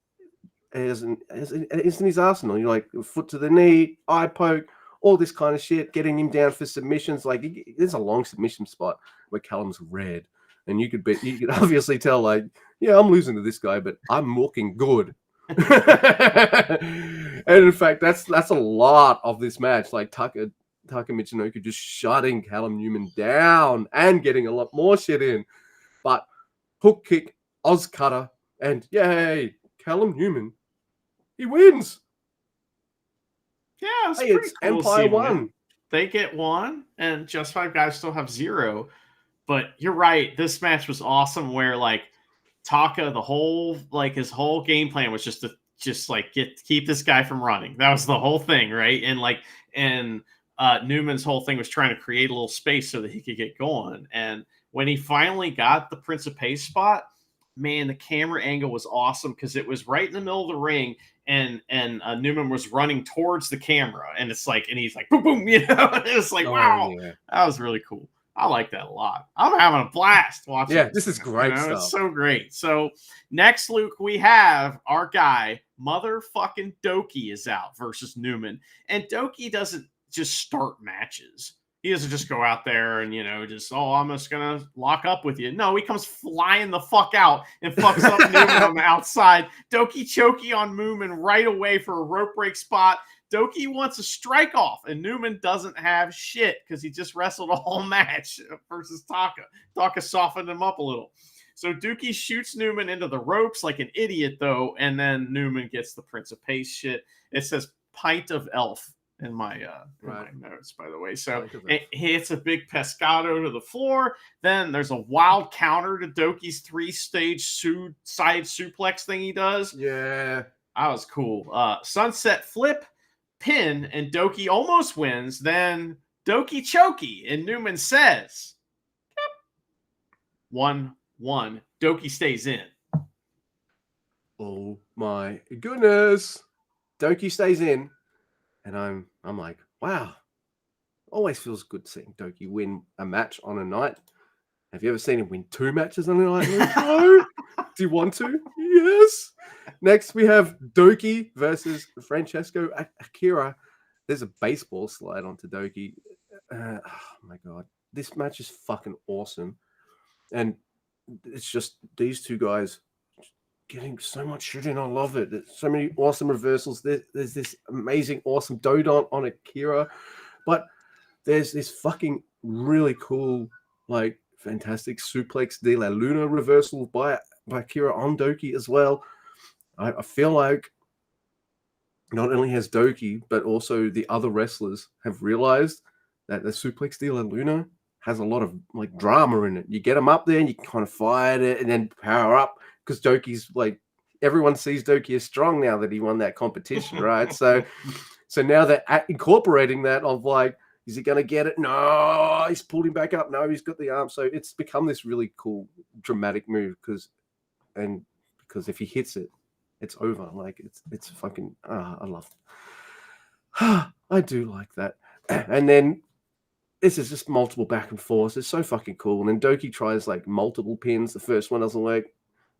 is in his arsenal. You're like, foot to the knee, eye poke, all this kind of shit, getting him down for submissions. Like, there's a long submission spot where Callum's red. And you could obviously tell, like, yeah, I'm losing to this guy, but I'm looking good. And in fact, that's a lot of this match. Like Taka Michinoku just shutting Callum Newman down and getting a lot more shit in. But hook kick, Oz cutter, and yay, Callum Newman, he wins. Yeah, it's pretty cool. Empire 1. They get 1, and Just Five Guys still have 0. But you're right. This match was awesome. Where like Taka, his whole game plan was just to keep this guy from running. That was the whole thing, right? And Newman's whole thing was trying to create a little space so that he could get going. And when he finally got the Prince of Pace spot, man, the camera angle was awesome because it was right in the middle of the ring, and Newman was running towards the camera, and it's like, and he's like, boom, boom, you know, and it's like, wow, yeah. That was really cool. I like that a lot. I'm having a blast watching. Yeah, this is great stuff. It's so great. So next, Luke, we have our guy, motherfucking Doki, is out versus Newman. And Doki doesn't just start matches. He doesn't just go out there and, I'm just going to lock up with you. No, he comes flying the fuck out and fucks up Newman on the outside. Doki chokey on Newman right away for a rope break spot. Doki wants a strike off, and Newman doesn't have shit because he just wrestled a whole match versus Taka. Taka softened him up a little. So Doki shoots Newman into the ropes like an idiot, though, and then Newman gets the Prince of Pace shit. It says pint of elf in my notes, by the way. So it hits a big pescado to the floor. Then there's a wild counter to Doki's 3-stage side suplex thing he does. Yeah. That was cool. Sunset flip. Pin, and Doki almost wins. Then Doki chokey, and Newman says, yep. 1-1. Doki stays in. Oh my goodness. Doki stays in. And I'm like, wow. Always feels good seeing Doki win a match on a night. Have you ever seen him win 2 matches on a night? No. Do you want to? Yes. Next, we have Doki versus Francesco Akira. There's a baseball slide onto Doki. Oh, my God. This match is fucking awesome. And it's just these two guys getting so much shit in. I love it. There's so many awesome reversals. There's this amazing, awesome Dodon on Akira. But there's this fucking really cool, like, fantastic suplex de la Luna reversal by Akira on Doki as well. I feel like not only has Doki, but also the other wrestlers have realized that the suplex de la Luna has a lot of like drama in it. You get them up there and you kind of fight it and then power up because Doki's like, everyone sees Doki as strong now that he won that competition, right? So So now they're incorporating that of like, is he going to get it? No, he's pulled him back up. No, he's got the arm. So it's become this really cool, dramatic move because if he hits it, it's over. Like it's fucking. I love it. I do like that. And then this is just multiple back and forth. It's so fucking cool. And then Doki tries like multiple pins. The first one doesn't work.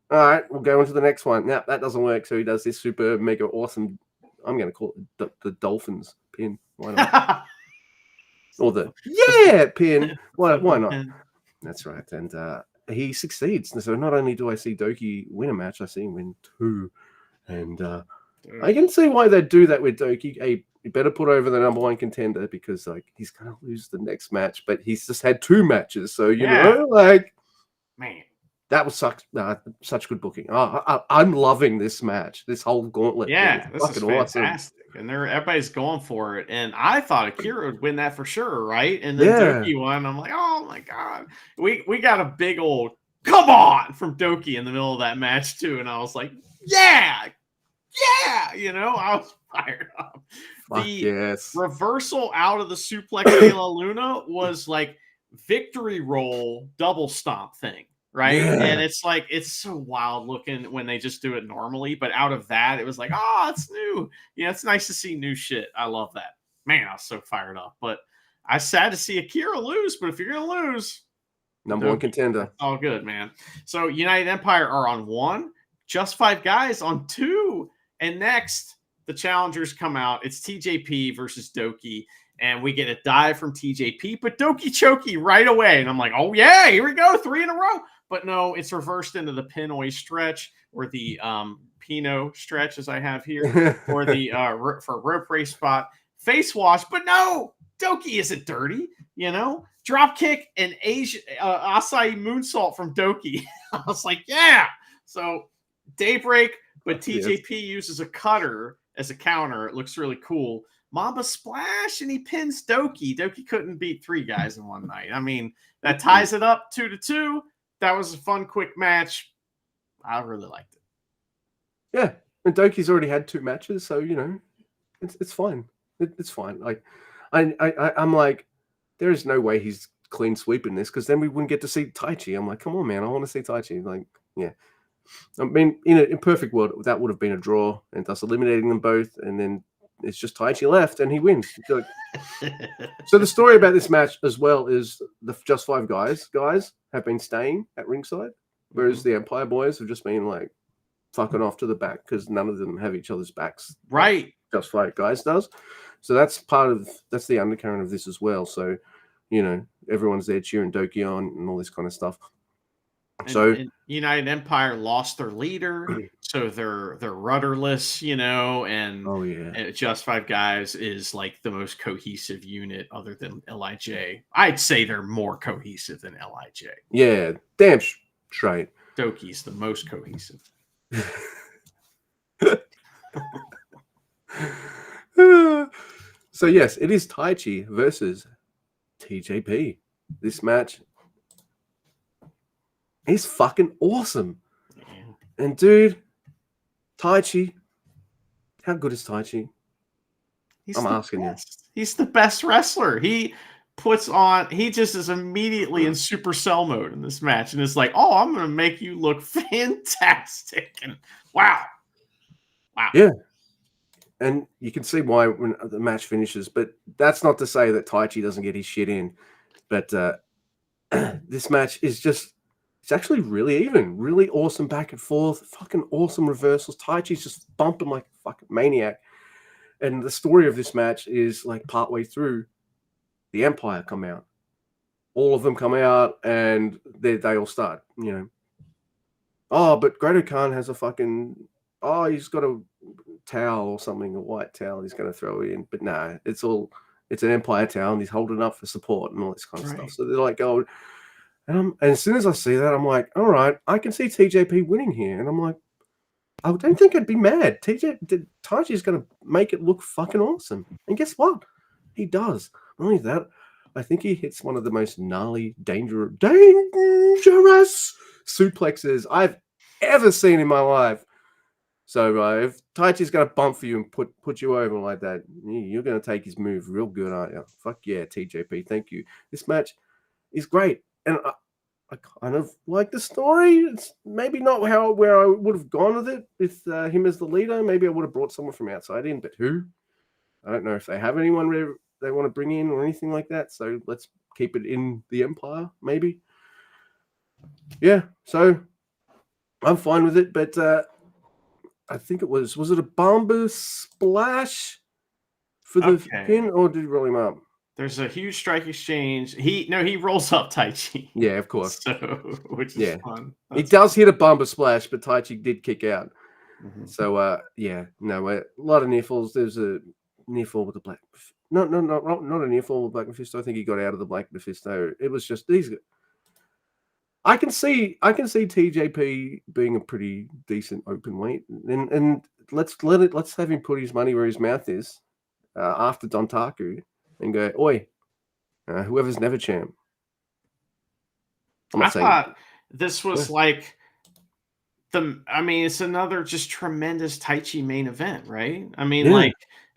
All right, we'll go into the next one. Now that doesn't work. So he does this super mega awesome. I'm going to call it the Dolphins pin. Why not? Or the pin. Why not? That's right. And he succeeds. So not only do I see Doki win a match, I see him win 2. And I can see why they do that with Doki. Hey, you better put over the number 1 contender because like he's gonna lose the next match, but he's just had 2 matches. So you know, like, man, that was such good booking. I'm loving this match. This whole gauntlet. Yeah, this is fantastic. Awesome. And everybody's going for it. And I thought Akira would win that for sure, right? And then Doki won. I'm like, oh my god, we got a big old come on from Doki in the middle of that match too. And I was like, yeah, you know, I was fired up. The reversal out of the suplex de la Luna was like victory roll double stomp thing. Right. Yeah. And it's like, it's so wild looking when they just do it normally. But out of that, it was like, oh, it's new. Yeah, it's nice to see new shit. I love that. Man, I was so fired up. But I was sad to see Akira lose. But if you're going to lose, number 1 contender. All good, man. So United Empire are on 1, Just 5 Guys on 2. And next, the challengers come out. It's TJP versus Doki. And we get a dive from TJP, but Doki Choki right away. And I'm like, oh, yeah, here we go. 3 in a row. But no, it's reversed into the Pinoy stretch or the Pinot stretch, as I have here, or the for rope race spot. Face wash, but no, Doki isn't dirty, you know? Drop kick and acai moonsault from Doki. I was like, yeah. So daybreak, but TJP uses a cutter as a counter. It looks really cool. Mamba splash, and he pins Doki. Doki couldn't beat 3 guys in one night. I mean, that ties it up 2-2. That was a fun, quick match. I really liked it. Yeah, and Doki's already had 2 matches, so you know, it's fine. It's fine. Like, I'm like, there is no way he's clean sweeping this because then we wouldn't get to see Taichi. I'm like, come on, man, I want to see Taichi. Like, yeah. I mean, in a perfect world, that would have been a draw, and thus eliminating them both, and then it's just Taichi left, and he wins. So the story about this match as well is the Just 5 guys have been staying at ringside, whereas the Empire boys have just been like fucking off to the back because none of them have each other's backs. Right. Like Just 5 Guys does. So that's the undercurrent of this as well. So, you know, everyone's there cheering Doki on and all this kind of stuff. And United Empire lost their leader, so they're rudderless, you know, and Just 5 Guys is like the most cohesive unit other than LIJ. I'd say they're more cohesive than LIJ. Yeah, damn straight. Doki's the most cohesive. So yes, it is Taichi versus TJP. This match is fucking awesome. Yeah. And dude, Taichi, how good is Taichi? I'm asking you. He's the best wrestler. He just is immediately in supercell mode in this match. And it's like, oh, I'm going to make you look fantastic. And wow. Yeah. And you can see why when the match finishes, but that's not to say that Taichi doesn't get his shit in. But this match is just, it's actually really even, really awesome back and forth, fucking awesome reversals. Taichi's just bumping like a fucking maniac. And the story of this match is like partway through, the Empire come out. All of them come out and they all start, you know. Oh, but Greater Khan has a fucking, he's got a towel or something, a white towel he's going to throw in. But no, it's an Empire towel and he's holding up for support and all this kind of stuff. So they're like going, and as soon as I see that, I'm like, all right, I can see TJP winning here. And I'm like, I don't think I'd be mad. Taichi is going to make it look fucking awesome. And guess what? He does. Not only that, I think he hits one of the most gnarly, dangerous suplexes I've ever seen in my life. So if Taichi's going to bump for you and put you over like that, you're going to take his move real good, aren't you? Fuck yeah, TJP. Thank you. This match is great. And I kind of like the story. It's maybe not where I would have gone with it with him as the leader. Maybe I would have brought someone from outside in, but who? I don't know if they have anyone they want to bring in or anything like that. So let's keep it in the Empire, maybe. Yeah, so I'm fine with it, but I think it was it a Bomber Splash for the pin, or did he roll him up? There's a huge strike exchange. He rolls up Taichi. Yeah, of course. So, which is fun. He does hit a Bomber Splash, but Taichi did kick out. Mm-hmm. So, a lot of near falls. There's a near fall with the Black. Not a near fall with Black Mephisto. I think he got out of the Black Mephisto. It was just these. I can see TJP being a pretty decent open weight, and let's have him put his money where his mouth is after Dontaku and go, oi, whoever's never champ. I thought this was like it's another just tremendous Taichi main event, right? I mean,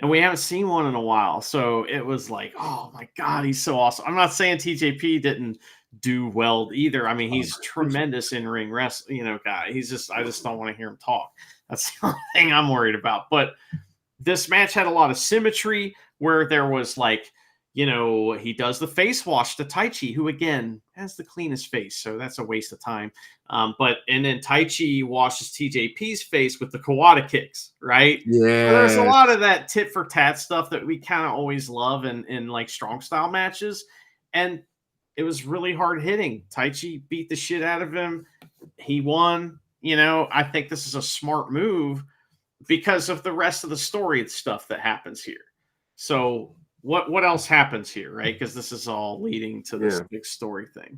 and we haven't seen one in a while, so it was like, oh my god, he's so awesome. I'm not saying TJP didn't do well either. I mean, he's tremendous in ring wrestling, guy. I just don't want to hear him talk. That's the only thing I'm worried about. But this match had a lot of symmetry where there was he does the face wash to Taichi, who again has the cleanest face, so that's a waste of time. And then Taichi washes TJP's face with the Kawada kicks, right? Yeah. So there's a lot of that tit for tat stuff that we kind of always love in like strong style matches, and it was really hard hitting. Taichi beat the shit out of him. He won. I think this is a smart move because of the rest of the story and stuff that happens here. So what else happens here, right? Because this is all leading to this big story thing.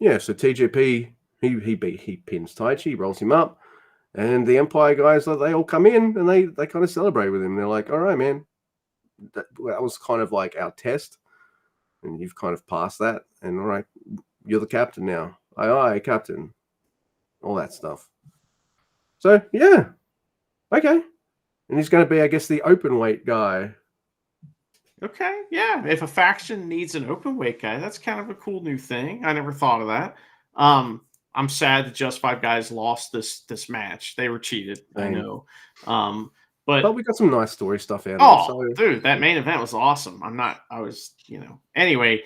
Yeah, so TJP, he pins Taichi, rolls him up, and the Empire guys, they all come in and they kind of celebrate with him. They're like, all right, man, that was kind of like our test, and you've kind of passed that, and all right, you're the captain now. Aye, captain. All that stuff. So, yeah. Okay. And he's going to be, I guess, the open weight guy. Okay, yeah. If a faction needs an open weight guy, that's kind of a cool new thing. I never thought of that. I'm sad that Just Five Guys lost this match. They were cheated. I know. But we got some nice story stuff out of it. So. Dude, that main event was awesome. Anyway,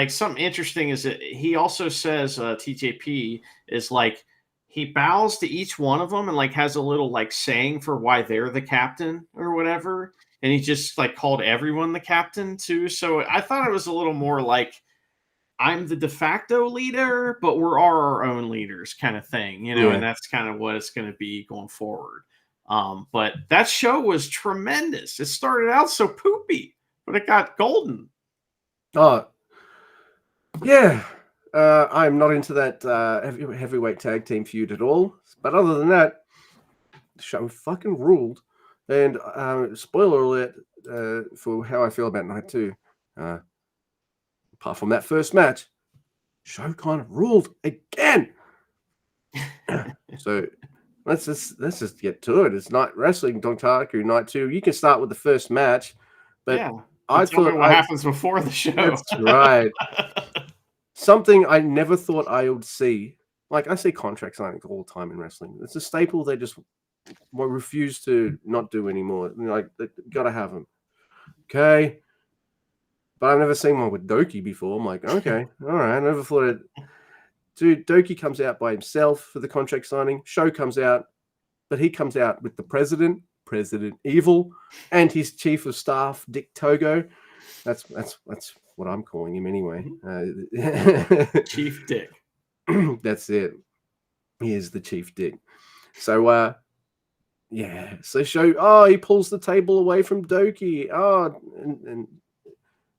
something interesting is that he also says TJP is like he bows to each one of them and has a little saying for why they're the captain or whatever. And he just called everyone the captain too. So I thought it was a little more like I'm the de facto leader, but we're our own leaders kind of thing, and that's kind of what it's going to be going forward. But that show was tremendous. It started out so poopy, but it got golden. Oh, yeah. I'm not into that heavyweight tag team feud at all. But other than that, the show fucking ruled. And spoiler alert for how I feel about night 2. Apart from that first match, show kind of ruled again. So let's just get to it. It's Night Wrestling Dontaku Night 2. You can start with the first match, but I thought what happens before the show. That's right. Something I never thought I would see. I see contract signings all the time in wrestling. It's a staple they just refuse to not do anymore. They gotta have them. Okay. But I've never seen one with Doki before. I'm like, okay, all right. I never thought it. Dude, Doki comes out by himself for the contract signing. Show comes out, but he comes out with the President Evil, and his chief of staff, Dick Togo. That's what I'm calling him anyway. Chief Dick. That's it. He is the Chief Dick. So, so show. He pulls the table away from Doki.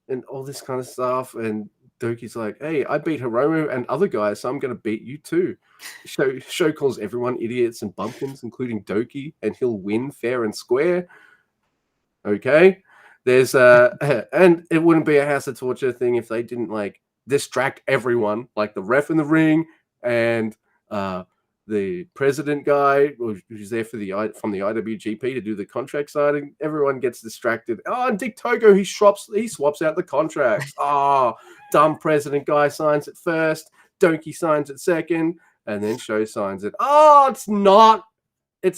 And all this kind of stuff. And Doki's like, hey, I beat Hiromu and other guys, so I'm going to beat you too. Show calls everyone idiots and bumpkins, including Doki, and he'll win fair and square. Okay. There's and it wouldn't be a House of Torture thing if they didn't distract everyone, like the ref in the ring and the president guy who's there from the IWGP to do the contract signing. Everyone gets distracted. Oh, and Dick Togo, he swaps out the contracts. Oh, dumb president guy signs it first. Donkey signs it second, and then Show signs it. Oh, it's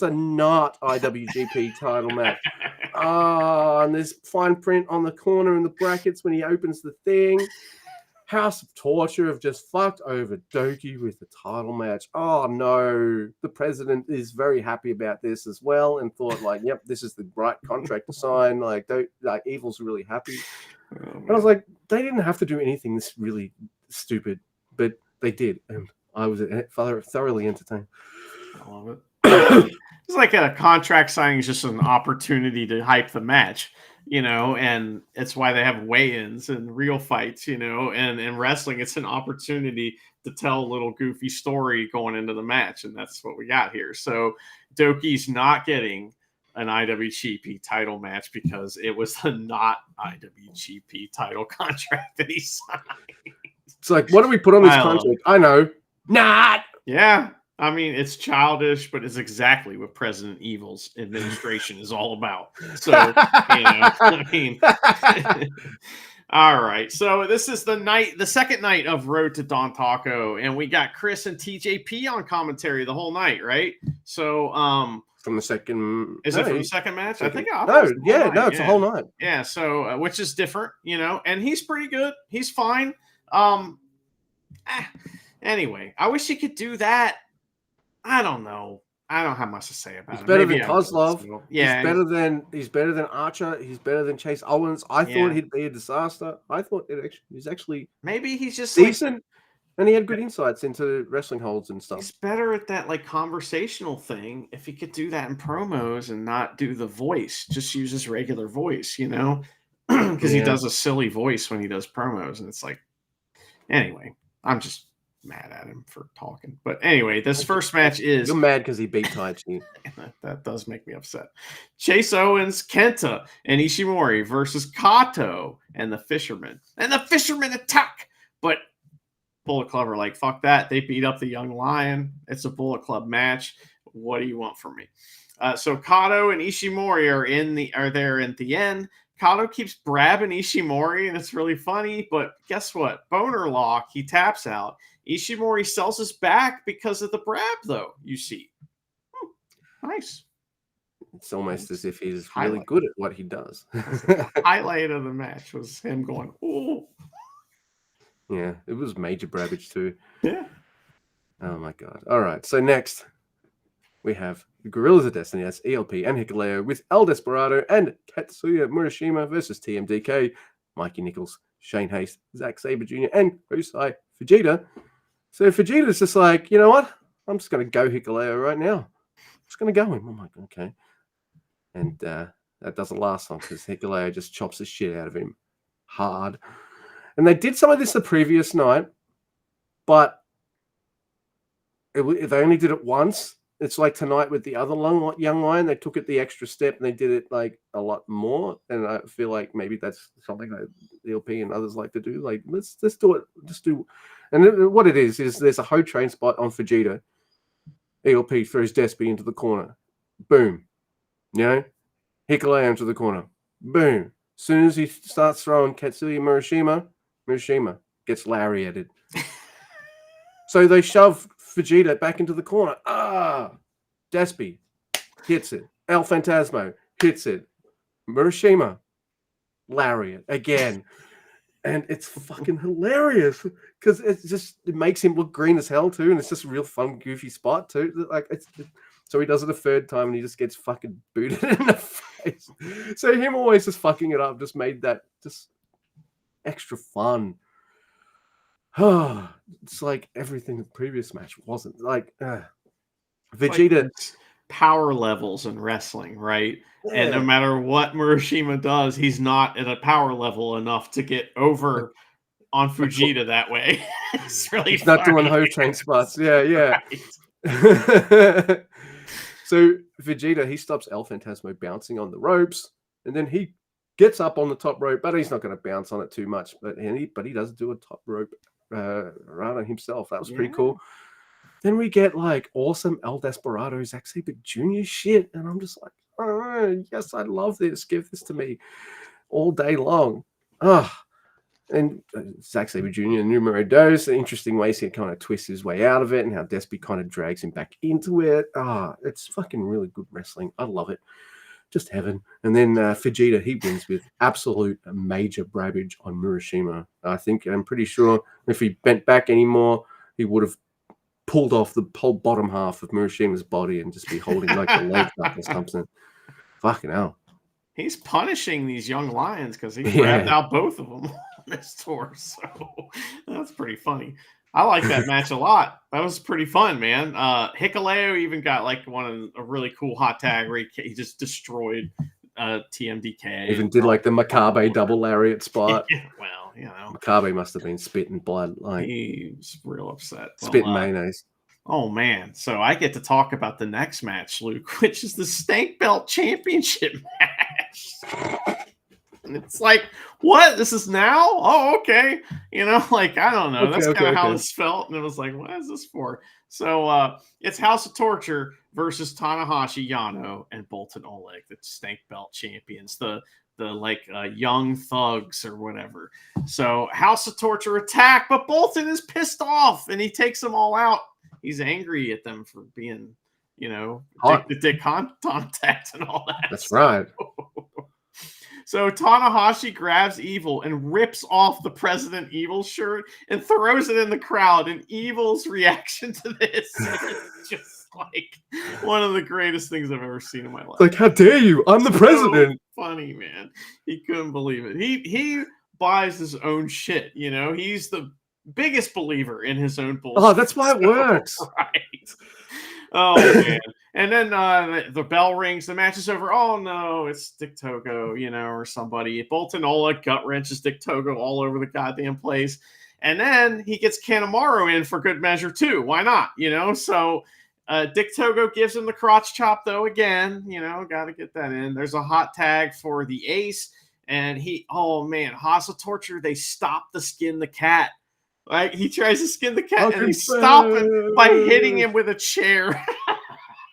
a not IWGP title match. Oh, and there's fine print on the corner in the brackets when he opens the thing. House of Torture have just fucked over Doki with the title match. Oh no, the president is very happy about this as well and thought like, yep, this is the right contract to sign. Like Evil's really happy. And I was like, they didn't have to do anything this really stupid, but they did, and I was thoroughly entertained. I love it. It's like a contract signing is just an opportunity to hype the match, and it's why they have weigh-ins and real fights, and in wrestling, it's an opportunity to tell a little goofy story going into the match, and that's what we got here. So Doki's not getting an IWGP title match because it was the not IWGP title contract that he signed. It's like, what do we put on this contract? I know. Not. Yeah. I mean, it's childish, but it's exactly what President Evil's administration is all about. So, I mean, all right. So this is the second night of Road to Dontaku, and we got Chris and TJP on commentary the whole night, right? So, from the second, is it from the second match? I think it's a whole night. Yeah. So, which is different, and he's pretty good. He's fine. Anyway, I wish he could do that. I don't know. I don't have much to say about it. He's better than Kozlov. So, yeah, he's better than Archer. He's better than Chase Owens. I thought he'd be a disaster. I thought he's actually maybe he's just decent, and he had good insights into wrestling holds and stuff. He's better at that conversational thing. If he could do that in promos and not do the voice, just use his regular voice, because he does a silly voice when he does promos, and it's like, anyway, I'm just mad at him for talking. But anyway, this first match is... You're mad because he beat Taichi. That does make me upset. Chase Owens, Kenta, and Ishimori versus Kato and the Fishermen. And the Fishermen attack! But Bullet Club are like, fuck that. They beat up the Young Lion. It's a Bullet Club match. What do you want from me? So Kato and Ishimori are there at the end. Kato keeps grabbing Ishimori, and it's really funny. But guess what? Boner lock. He taps out. Ishimori sells his back because of the grab, though, you see. Nice. It's almost as if he's really good at what he does. Highlight of the match was him going, ooh. Yeah, it was major brabbage, too. Yeah. Oh, my God. All right, so next we have the Gorillas of Destiny. That's ELP and Hikuleo with El Desperado and Katsuya Murashima versus TMDK, Mikey Nichols, Shane Haste, Zack Sabre Jr., and Hosai Fujita. So Fujita's just like, you know what? I'm just going to go Hikuleo right now. I'm just going to go him. I'm like, okay. And that doesn't last long because Hikuleo just chops the shit out of him hard. And they did some of this the previous night, but they only did it once. It's like tonight with the other Young Lion. They took it the extra step and they did it like a lot more. And I feel like maybe that's something that the LP and others like to do. Like, let's do it. Just do. And what it is there's a Ho train spot on Fujita. ELP throws Despy into the corner. Boom. Hikuleo into the corner. Boom. As soon as he starts throwing Katsuya Murashima gets lariated. So they shove Fujita back into the corner. Despy hits it. El Fantasmo hits it. Murashima lariat again. And it's fucking hilarious because it makes him look green as hell too, and it's just a real fun, goofy spot too. So he does it a third time, and he just gets fucking booted in the face. So him always just fucking it up just made that just extra fun. It's like everything the previous match wasn't like Vegeta. Like power levels in wrestling, right? Yeah. And no matter what Murashima does, he's not at a power level enough to get over on Fujita that way. It's really he's not doing Ho train spots. Yeah. Right. So Vegeta, he stops El Fantasmo bouncing on the ropes, and then he gets up on the top rope, but he's not going to bounce on it too much. But he does do a top rope run on himself. That was pretty cool. Then we get like awesome El Desperado, Zack Sabre Jr. shit. And I'm just like, oh, yes, I love this. Give this to me all day long. And Zack Sabre Jr. and Numero Dos, the interesting ways he kind of twists his way out of it and how Despy kind of drags him back into it. It's fucking really good wrestling. I love it. Just heaven. And then Fujita, he wins with absolute major brabbage on Murashima. I'm pretty sure if he bent back anymore, he would have pulled off the whole bottom half of Murashima's body and just be holding like the legs up or something. Fucking hell. He's punishing these young lions because he grabbed out both of them on this tour. So that's pretty funny. I like that match a lot. That was pretty fun, man. Hikuleo even got like a really cool hot tag where he just destroyed TMDK. Even did like the Makabe double lariat spot. Well, you know, Makabe must have been spitting blood. Like he's real upset. Spitting mayonnaise. Oh man! So I get to talk about the next match, Luke, which is the Stank Belt Championship match. And it's like, what? This is now? Oh, okay. You know, like, I don't know. Okay, that's kind of how this felt. And it was like, what is this for? So it's House of Torture versus Tanahashi, Yano, and Boltin Oleg, the Stank Belt champions, the young thugs or whatever. So House of Torture attack, but Boltin is pissed off and he takes them all out. He's angry at them for being, you know, dick contact and all that. That's right. So Tanahashi grabs Evil and rips off the President Evil shirt and throws it in the crowd. And Evil's reaction to this is just like one of the greatest things I've ever seen in my life. Like, how dare you? I'm the president. Funny, man. He couldn't believe it. He buys his own shit. You know, he's the biggest believer in his own bullshit. Oh, that's why it works. Right. Oh, man. And then the bell rings. The match is over. Oh, no, it's Dick Togo, you know, or somebody. Boltin Oleg gut wrenches Dick Togo all over the goddamn place. And then he gets Kanemaru in for good measure, too. Why not? You know, so Dick Togo gives him the crotch chop, though, again. You know, got to get that in. There's a hot tag for the ace. And House of Torture, they stop the skin the cat. Like, he tries to skin the cat and they stop him by hitting him with a chair.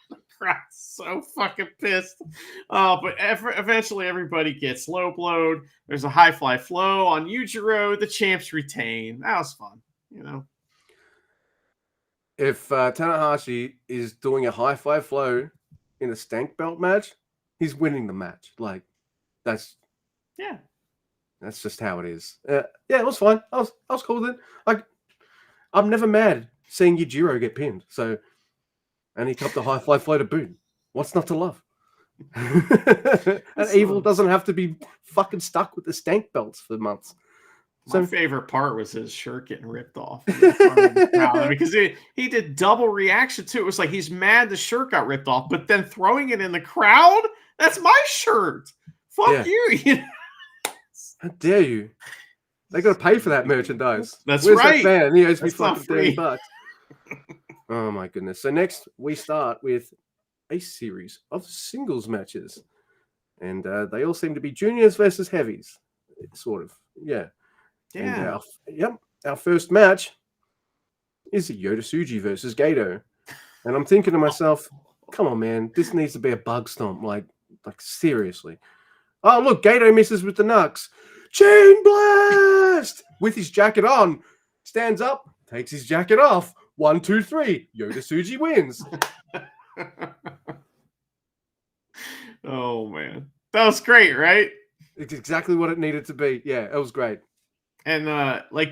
The crowd's so fucking pissed. But eventually everybody gets low blowed. There's a high fly flow on Yujiro. The champs retain. That was fun, you know. If Tanahashi is doing a high fly flow in a stank belt match, he's winning the match. Like, that's just how it is. It was fine. I was cool with it. Like, I'm never mad seeing Yujiro get pinned. So, and he copped the high fly flow to boot. What's not to love? And Evil doesn't have to be fucking stuck with the stank belts for months. My favorite part was his shirt getting ripped off because he did double reaction too. It was like he's mad the shirt got ripped off, but then throwing it in the crowd. That's my shirt. Fuck you. How dare you? They got to pay for that merchandise. That's Where's right. That fan? He owes me fucking free. $30. Oh my goodness. So next we start with a series of singles matches. And they all seem to be juniors versus heavies. Sort of. Yeah. Yeah. And our first match is Yota Tsuji versus Gato. And I'm thinking to myself, come on, man, this needs to be a bug stomp. Like seriously. Oh, look, Gato misses with the Nux. Chain blast! With his jacket on. Stands up, takes his jacket off. 1, 2, 3. Yota Tsuji wins. Oh, man. That was great, right? It's exactly what it needed to be. Yeah, it was great. And,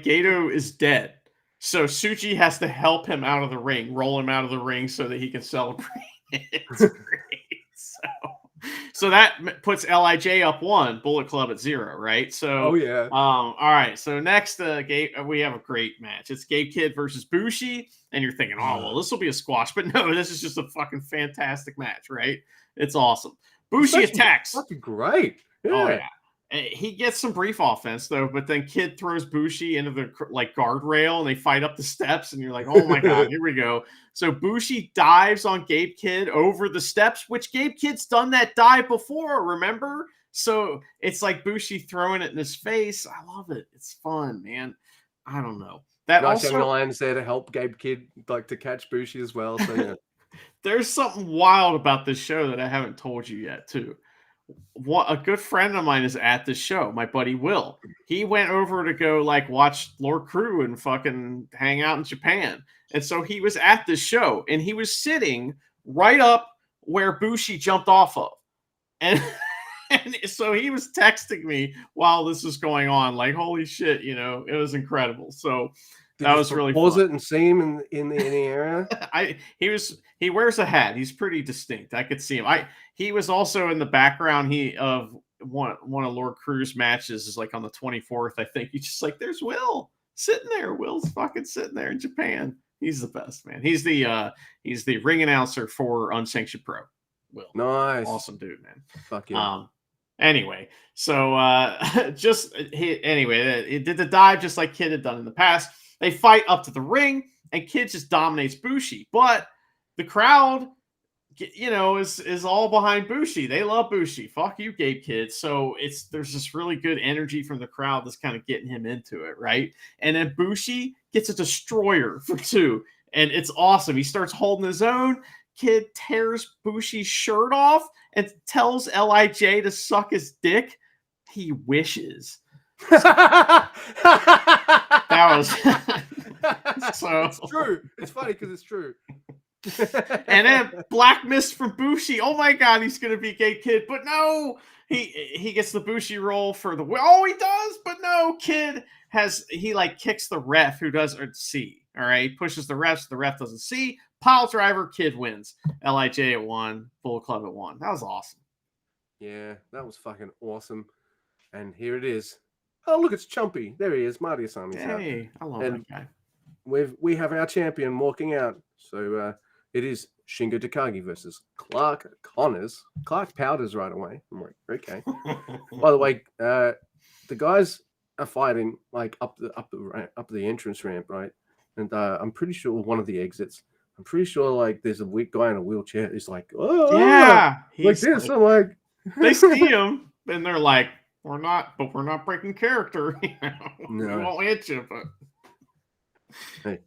Gato is dead. So Tsuji has to help him out of the ring, roll him out of the ring so that he can celebrate. It's great. So that puts LIJ up 1, Bullet Club at 0, right? So, all right. So next, we have a great match. It's Gabe Kidd versus Bushi, and you're thinking, oh well, this will be a squash, but no, this is just a fucking fantastic match, right? It's awesome. Bushi attacks. Fucking great. Yeah. Oh yeah. He gets some brief offense though, but then Kidd throws Bushi into the guardrail, and they fight up the steps, and you're like, oh my god, here we go. So Bushi dives on Gabe Kidd over the steps, which Gabe Kidd's done that dive before, remember? So it's like Bushi throwing it in his face. I love it. It's fun, man. I don't know. That Nice young also, lions there to help Gabe Kidd, like to catch Bushi as well. So yeah. there's something wild about this show that I haven't told you yet, too. What a good friend of mine is at this show, my buddy Will. He went over to go like watch Lord Crew and fucking hang out in Japan. And so he was at this show and he was sitting right up where Bushi jumped off of. And, and so he was texting me while this was going on, like, holy shit, you know, it was incredible. So that was really pause fun. it and see him in the area. He wears a hat. He's pretty distinct. I could see him. He was also in the background of one of Lord Crew's matches is like on the 24th, I think. He's just like, there's Will sitting there. Will's fucking sitting there in Japan. He's the best, man. He's the ring announcer for Unsanctioned Pro. Will. Nice. Awesome dude, man. Fuck yeah. Anyway, so it did the dive just like Kid had done in the past. They fight up to the ring, and Kid just dominates Bushi. But the crowd, you know, is all behind Bushi. They love Bushi. Fuck you, Gabe Kidd. So there's this really good energy from the crowd that's kind of getting him into it, right? And then Bushi gets a destroyer for 2, and it's awesome. He starts holding his own. Kid tears Bushi's shirt off and tells LIJ to suck his dick. He wishes. That was so. It's true. It's funny because it's true. And then Black Mist from Bushi. Oh my god, he's gonna be Gay Kid, but no, he gets the Bushi roll for the. Oh, he does, but no, Kid he like kicks the ref who doesn't see. All right, he pushes the ref, so the ref doesn't see. Pile driver, Kid wins. LIJ at 1, Bullet Club at 1. That was awesome. Yeah, that was fucking awesome. And here it is. Oh, look, it's Chumpy. There he is. Marty Asami's out. Hey, I love that guy. We have our champion walking out. So it is Shingo Takagi versus Clark Connors. Clark powders right away. I'm like, okay. By the way, the guys are fighting like up the entrance ramp, right? And I'm pretty sure one of the exits. I'm pretty sure like there's a weak guy in a wheelchair. He's like, oh yeah, like this. I'm like, they see him and they're like, we're not breaking character. You know? No. We won't hit you, but hey,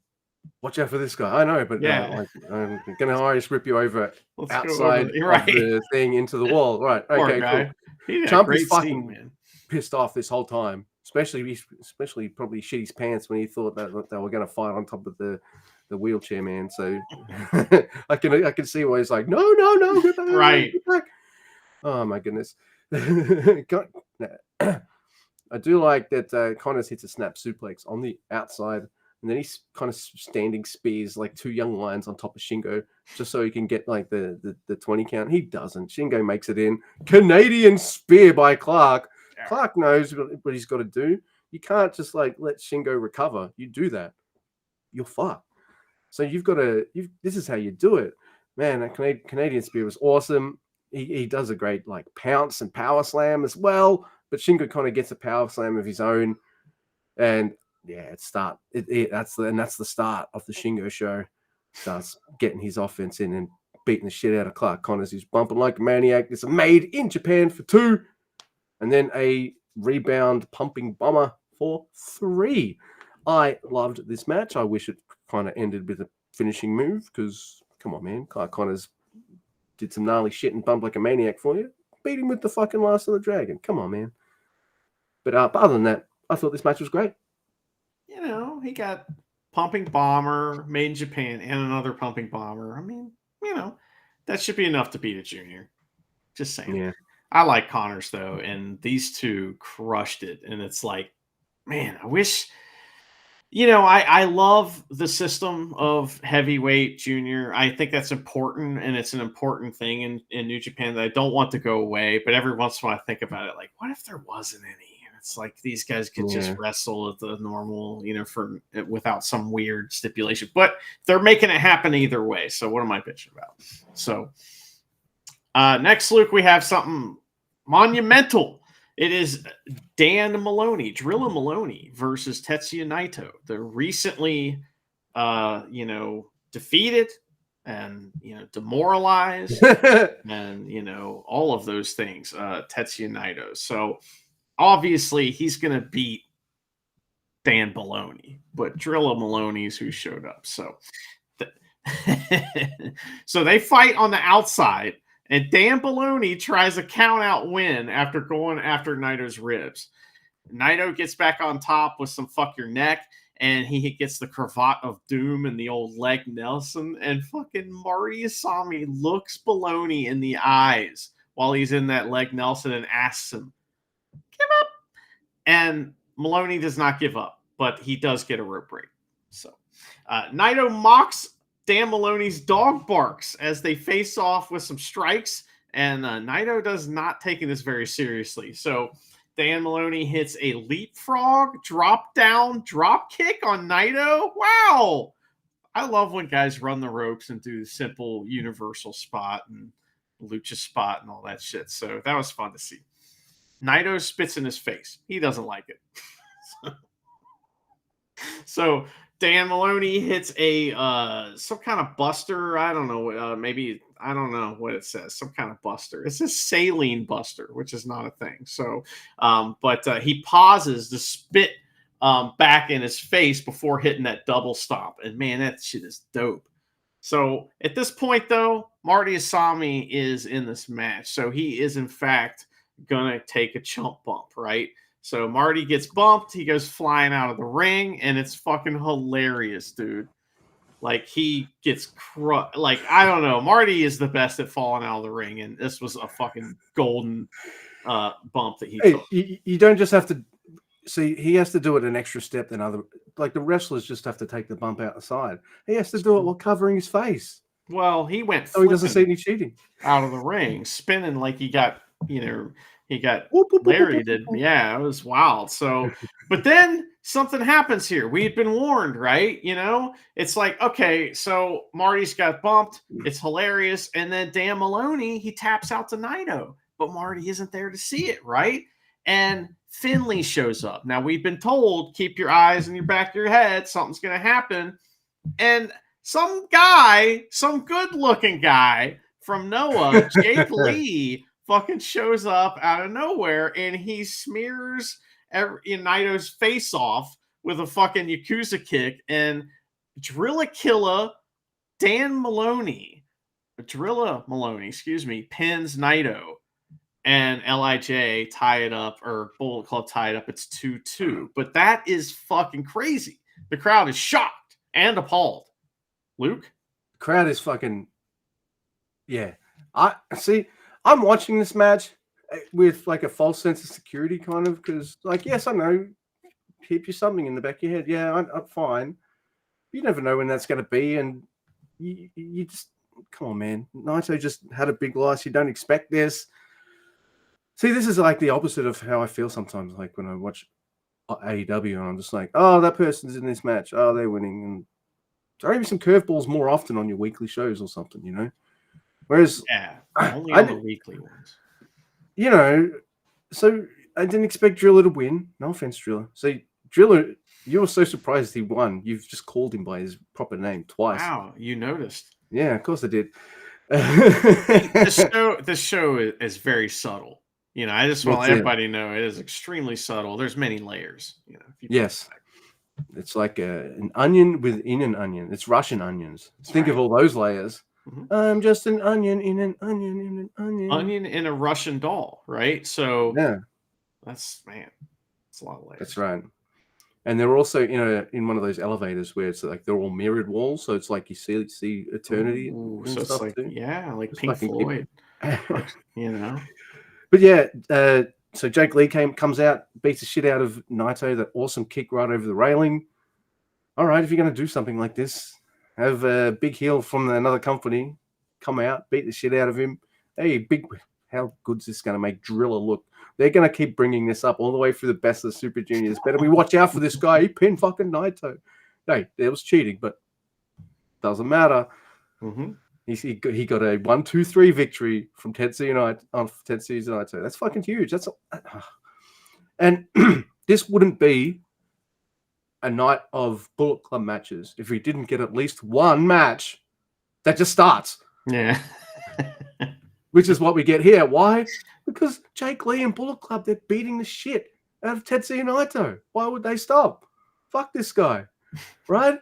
watch out for this guy. I know, but like I'm gonna always rip you over outside of the thing into the wall. Right? Okay, cool. Chumpy's fucking pissed off this whole time, especially probably shit his pants when he thought that they were gonna fight on top of the wheelchair man. So I can see why he's like, no, get back, right. Get back. Oh my goodness. I do like that Connors hits a snap suplex on the outside, and then he's kind of standing spears like 2 young lions on top of Shingo just so he can get like the 20 count. He doesn't. Shingo makes it in. Canadian spear by Clark. Yeah. Clark knows what he's got to do. You can't just like let Shingo recover. You do that, you're fucked. So you've got to. This is how you do it, man. That Canadian spear was awesome. He does a great like pounce and power slam as well. But Shingo kind of gets a power slam of his own, and yeah, that's the start of the Shingo show. Starts getting his offense in and beating the shit out of Clark Connors, who's bumping like a maniac. It's made in Japan for 2, and then a rebound pumping bomber for 3. I loved this match. I wish it kind of ended with a finishing move because come on, man, Clark Connors did some gnarly shit and bumped like a maniac for you. Beat him with the fucking Last of the Dragon. Come on, man. But other than that, I thought this match was great. You know, he got pumping bomber made in Japan and another pumping bomber. I mean, you know, that should be enough to beat a junior. Just saying. Yeah. I like Connors though, and these 2 crushed it. And it's like, man, I wish. You know, I love the system of heavyweight junior. I think that's important, and it's an important thing in New Japan that I don't want to go away. But every once in a while, I think about it, like, what if there wasn't any? And it's like these guys could just wrestle at the normal, you know, without some weird stipulation. But they're making it happen either way. So what am I bitching about? So next, Luke, we have something monumental. It is Dan Maloney, Drilla Maloney versus Tetsuya Naito. They're recently, defeated and, demoralized and, all of those things, Tetsuya Naito. So obviously he's going to beat Dan Maloney, but Drilla Maloney's who showed up. So, so they fight on the outside, and Dan Maloney tries a count out win after going after Naito's ribs. Naito gets back on top with some fuck your neck, and he gets the cravat of doom and the old leg Nelson, and fucking Marty Asami looks Maloney in the eyes while he's in that leg Nelson and asks him, give up. And Maloney does not give up, but he does get a rope break. So Naito mocks Dan Maloney's dog barks as they face off with some strikes, and Naito does not taking this very seriously. So Dan Maloney hits a leapfrog, drop down, drop kick on Naito. Wow. I love when guys run the ropes and do the simple universal spot and lucha spot and all that shit. So that was fun to see. Naito spits in his face. He doesn't like it. So Dan Maloney hits a some kind of buster. I don't know. Maybe I don't know what it says. Some kind of buster. It says saline buster, which is not a thing. So, but he pauses to spit back in his face before hitting that double stomp. And man, that shit is dope. So at this point, though, Marty Asami is in this match. So he is in fact gonna take a chump bump, right? So Marty gets bumped, he goes flying out of the ring, and it's fucking hilarious, dude. Like he gets like I don't know, Marty is the best at falling out of the ring, and this was a fucking golden bump that he took. You don't just have to see, he has to do it an extra step than other, like the wrestlers just have to take the bump out the side. He has to do it while covering his face. Well, he went so he doesn't see any cheating out of the ring, spinning like he got, he got Larry did. Yeah, it was wild. So, but then something happens here. We had been warned, right? It's like, okay, so Marty's got bumped. It's hilarious. And then Dan Maloney, he taps out to Naito, but Marty isn't there to see it, right? And Finley shows up. Now, we've been told, keep your eyes in your back of your head. Something's going to happen. And some guy, some good-looking guy from Noah, Jake Lee, fucking shows up out of nowhere, and he smears Naito's face off with a fucking Yakuza kick, and Drilla Maloney, pins Naito, and LIJ tie it up, or Bullet Club tie it up. It's 2-2, but that is fucking crazy. The crowd is shocked and appalled. Luke? The crowd is fucking, yeah. I'm watching this match with like a false sense of security, kind of, because, like, yes, I know, keep you something in the back of your head. Yeah, I'm fine. You never know when that's going to be, and you just, come on, man. Naito just had a big loss. You don't expect this. See, this is like the opposite of how I feel sometimes, like when I watch AEW, and I'm just like, oh, that person's in this match. Oh, they're winning. And throw maybe some curveballs more often on your weekly shows or something, Whereas, only on the weekly ones. So I didn't expect Driller to win. No offense, Driller. So Driller, you were so surprised he won. You've just called him by his proper name twice. Wow, you noticed. Yeah, of course I did. This show is very subtle. I just want everybody to know it is extremely subtle. There's many layers. Yes. It's like an onion within an onion. It's Russian onions. Think of all those layers. Mm-hmm. I'm just an onion in an onion in an onion. Onion in a Russian doll, right? So yeah, that's it's a lot of layers. That's right. And they're also in one of those elevators where it's like they're all mirrored walls, so it's like you see eternity. Ooh, so it's like too. Like it's Pink Floyd, But yeah, so Jake Lee comes out, beats the shit out of Naito. That awesome kick right over the railing. All right, if you're going to do something like this, have a big heel from another company come out, beat the shit out of him. Hey, how good is this going to make Driller look? They're going to keep bringing this up all the way through the best of the Super Juniors. Better we watch out for this guy. He pinned fucking Naito. Hey, there was cheating, but doesn't matter. Mm-hmm. He got a 1-2-3 victory from Tetsuya Naito. That's fucking huge. And this wouldn't be a night of Bullet Club matches if we didn't get at least one match that just starts. Yeah. Which is what we get here. Why? Because Jake Lee and Bullet Club, they're beating the shit out of Tetsuya Naito. Why would they stop? Fuck this guy, right?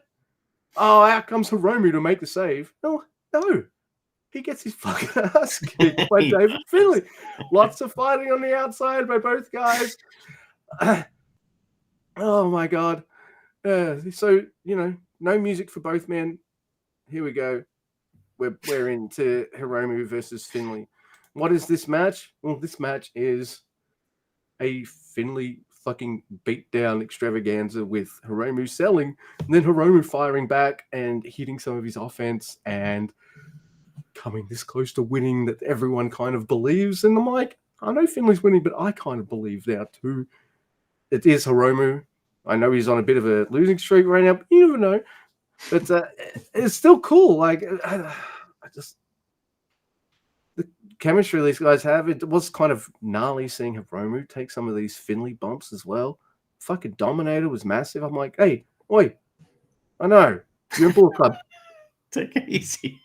Oh, out comes Hiromu to make the save. No. He gets his fucking ass kicked by David Finlay. Lots of fighting on the outside by both guys. Oh my God. So, no music for both men. Here we go. We're into Hiromu versus Finlay. What is this match? Well, this match is a Finlay fucking beatdown extravaganza with Hiromu selling, and then Hiromu firing back and hitting some of his offense and coming this close to winning that everyone kind of believes. And I'm like, I know Finlay's winning, but I kind of believe now too. It is Hiromu. I know he's on a bit of a losing streak right now, but you never know. But it's still cool. Like, I just... the chemistry these guys have, it was kind of gnarly seeing Hiromu take some of these Finlay bumps as well. Fucking Dominator was massive. I'm like, hey, oi, I know, you're in Bullet Club. Take it easy.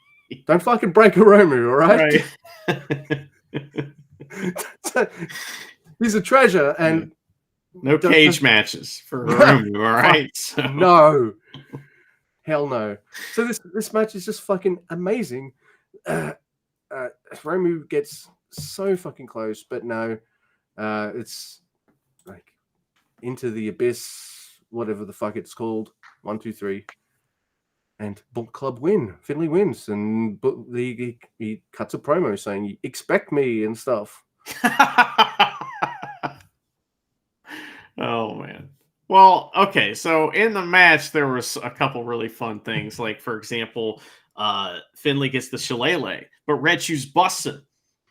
Don't fucking break Hiromu, all right? He's a treasure, and no cage matches for Hiromu, all right? So. No. Hell no. So this match is just fucking amazing. Hiromu gets so fucking close, but no, it's like into the abyss, whatever the fuck it's called. 1, 2, 3, and Bullet Club win. Finlay wins, and he cuts a promo saying, "Expect me" and stuff. Oh man. Well, okay. So in the match, there was a couple really fun things. Like, for example, Finlay gets the shillelagh, but Red Shoes busts it.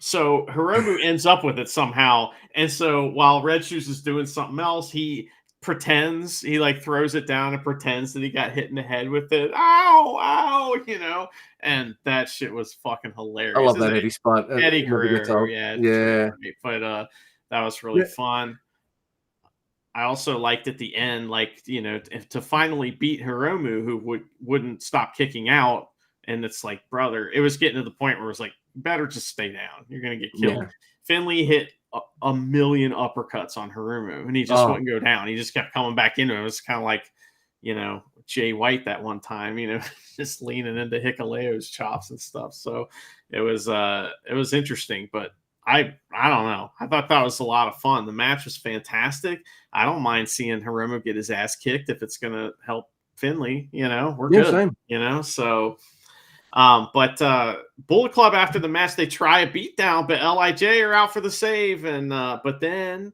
So Hiromu ends up with it somehow. And so while Red Shoes is doing something else, he pretends, he like throws it down and pretends that he got hit in the head with it. Ow, and that shit was fucking hilarious. I love that Eddie spot. Eddie Guerrero, yeah. But that was really fun. I also liked at the end, like, to finally beat Hiromu, who wouldn't stop kicking out. And it's like, brother, it was getting to the point where it was like, better just stay down. You're going to get killed. Yeah. Finlay hit a million uppercuts on Hiromu, and he just wouldn't go down. He just kept coming back into it. It was kind of like, Jay White that one time, just leaning into Hikaleo's chops and stuff. So it was interesting, but I don't know. I thought that was a lot of fun. The match was fantastic. I don't mind seeing Hiromu get his ass kicked if it's going to help Finlay. We're good. Same. So, but Bullet Club after the match, they try a beatdown, but LIJ are out for the save, and but then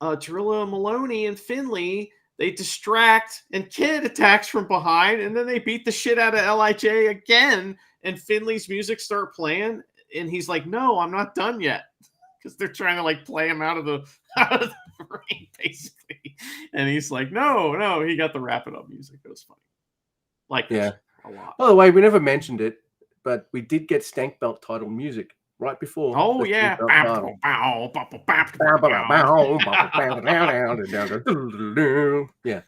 Trillo Maloney and Finlay, they distract, and Kid attacks from behind, and then they beat the shit out of LIJ again, and Finlay's music start playing. And he's like, no, I'm not done yet. Because they're trying to like play him out of the ring, basically. And he's like, no, he got the wrap it up music. It was funny. Like, a lot. By the way, we never mentioned it, but we did get Stank Belt title music right before. Oh, yeah. Yeah.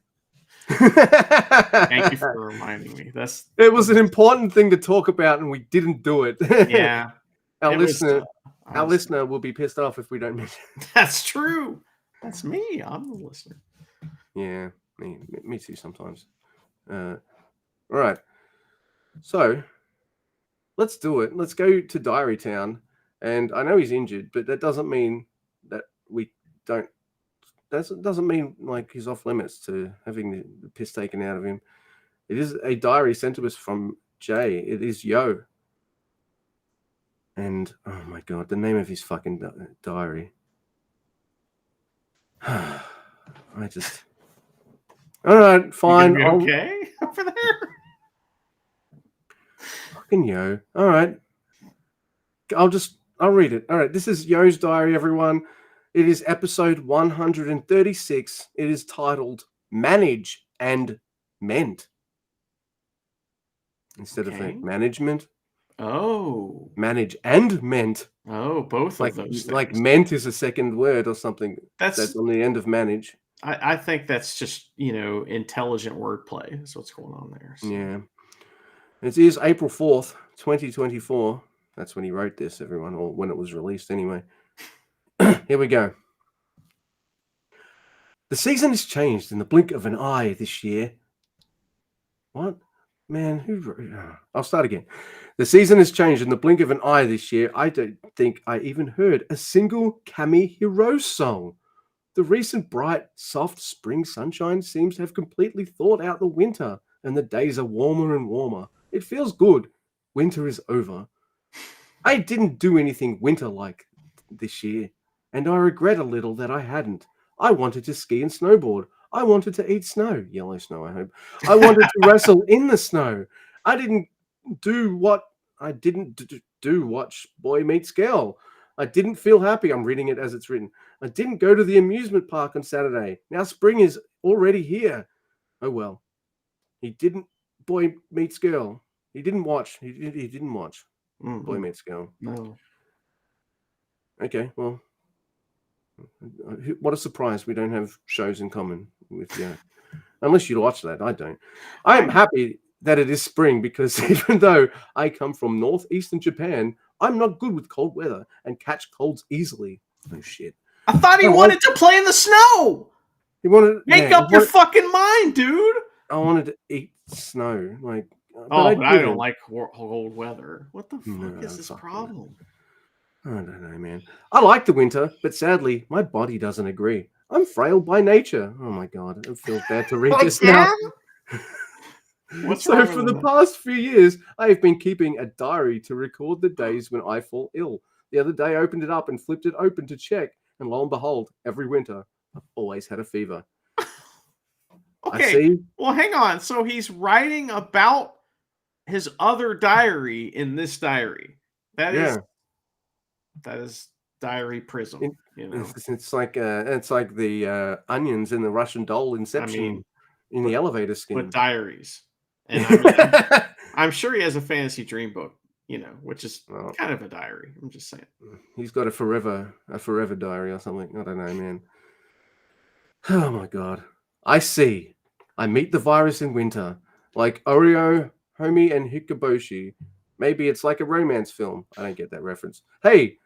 Thank you for reminding me. It was an important thing to talk about, and we didn't do it. Yeah. Our listener will be pissed off if we don't mention it. That's true. That's me. I'm the listener. Yeah, me too sometimes. All right. So let's do it. Let's go to Diary Town. And I know he's injured, but that doesn't mean that we don't. That doesn't mean like he's off limits to having the piss taken out of him. It is a diary sent to us from Jay. It is Yo. And oh my god, the name of his fucking diary. All right, fine. Okay over there. Fucking Yo. All right. I'll read it. All right. This is Yo's diary, everyone. It is episode 136. It is titled Manage and Ment. Instead of management. Oh. Manage and ment. Oh, both of those things. Like ment is a second word or something. That's on the end of manage. I think that's just, intelligent wordplay is what's going on there. So. Yeah. It is April 4th, 2024. That's when he wrote this, everyone, or when it was released anyway. Here we go. The season has changed in the blink of an eye this year. What? Man, I'll start again. The season has changed in the blink of an eye this year. I don't think I even heard a single Kami Hiro song. The recent bright, soft spring sunshine seems to have completely thawed out the winter, and the days are warmer and warmer. It feels good. Winter is over. I didn't do anything winter-like this year, and I regret a little that I hadn't. I wanted to ski and snowboard. I wanted to eat snow, yellow snow, I hope. I wanted to wrestle in the snow. I didn't watch Boy Meets Girl. I didn't feel happy. I'm reading it as it's written. I didn't go to the amusement park on Saturday. Now spring is already here. Oh well. He didn't Boy Meets Girl. He didn't watch. He didn't watch Boy Meets Girl. No. Okay, well, what a surprise we don't have shows in common with you. Unless you watch that, I don't. I'm happy that it is spring because even though I come from northeastern Japan, I'm not good with cold weather and catch colds easily. Oh shit! I thought he wanted to play in the snow. He wanted make up your fucking mind, dude. I wanted to eat snow, like. But I don't like cold weather. What the fuck is this problem? I don't know, man. I like the winter, but sadly, my body doesn't agree. I'm frail by nature. Oh my god, it feels bad to read this now. So for the past few years, I have been keeping a diary to record the days when I fall ill. The other day, I opened it up and flipped it open to check, and lo and behold, every winter, I've always had a fever. Okay, well, hang on. So he's writing about his other diary in this diary. That is Diary Prism. It's like the onions in the Russian doll Inception in the elevator scheme. But diaries. And I'm sure he has a fantasy dream book, which is kind of a diary. I'm just saying. He's got a forever diary or something. I don't know, man. Oh my god. I see. I meet the virus in winter, like Oreo, Homie, and Hikaboshi. Maybe it's like a romance film. I don't get that reference. Hey,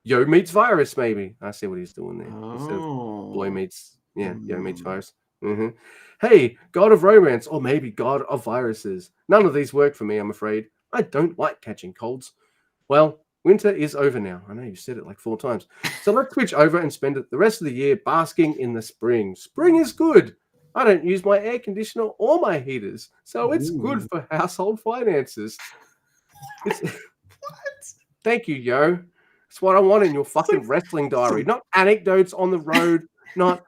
Yo meets virus, maybe. I see what he's doing there. Instead of Boy meets, Yo meets virus. Mm-hmm. Hey, God of romance, or maybe God of viruses. None of these work for me, I'm afraid. I don't like catching colds. Well, winter is over now. I know you said it like 4 times. So let's switch over and spend the rest of the year basking in the spring. Spring is good. I don't use my air conditioner or my heaters, so it's good for household finances. What? Thank you, Yo. It's what I want in your fucking wrestling diary. Not anecdotes on the road, not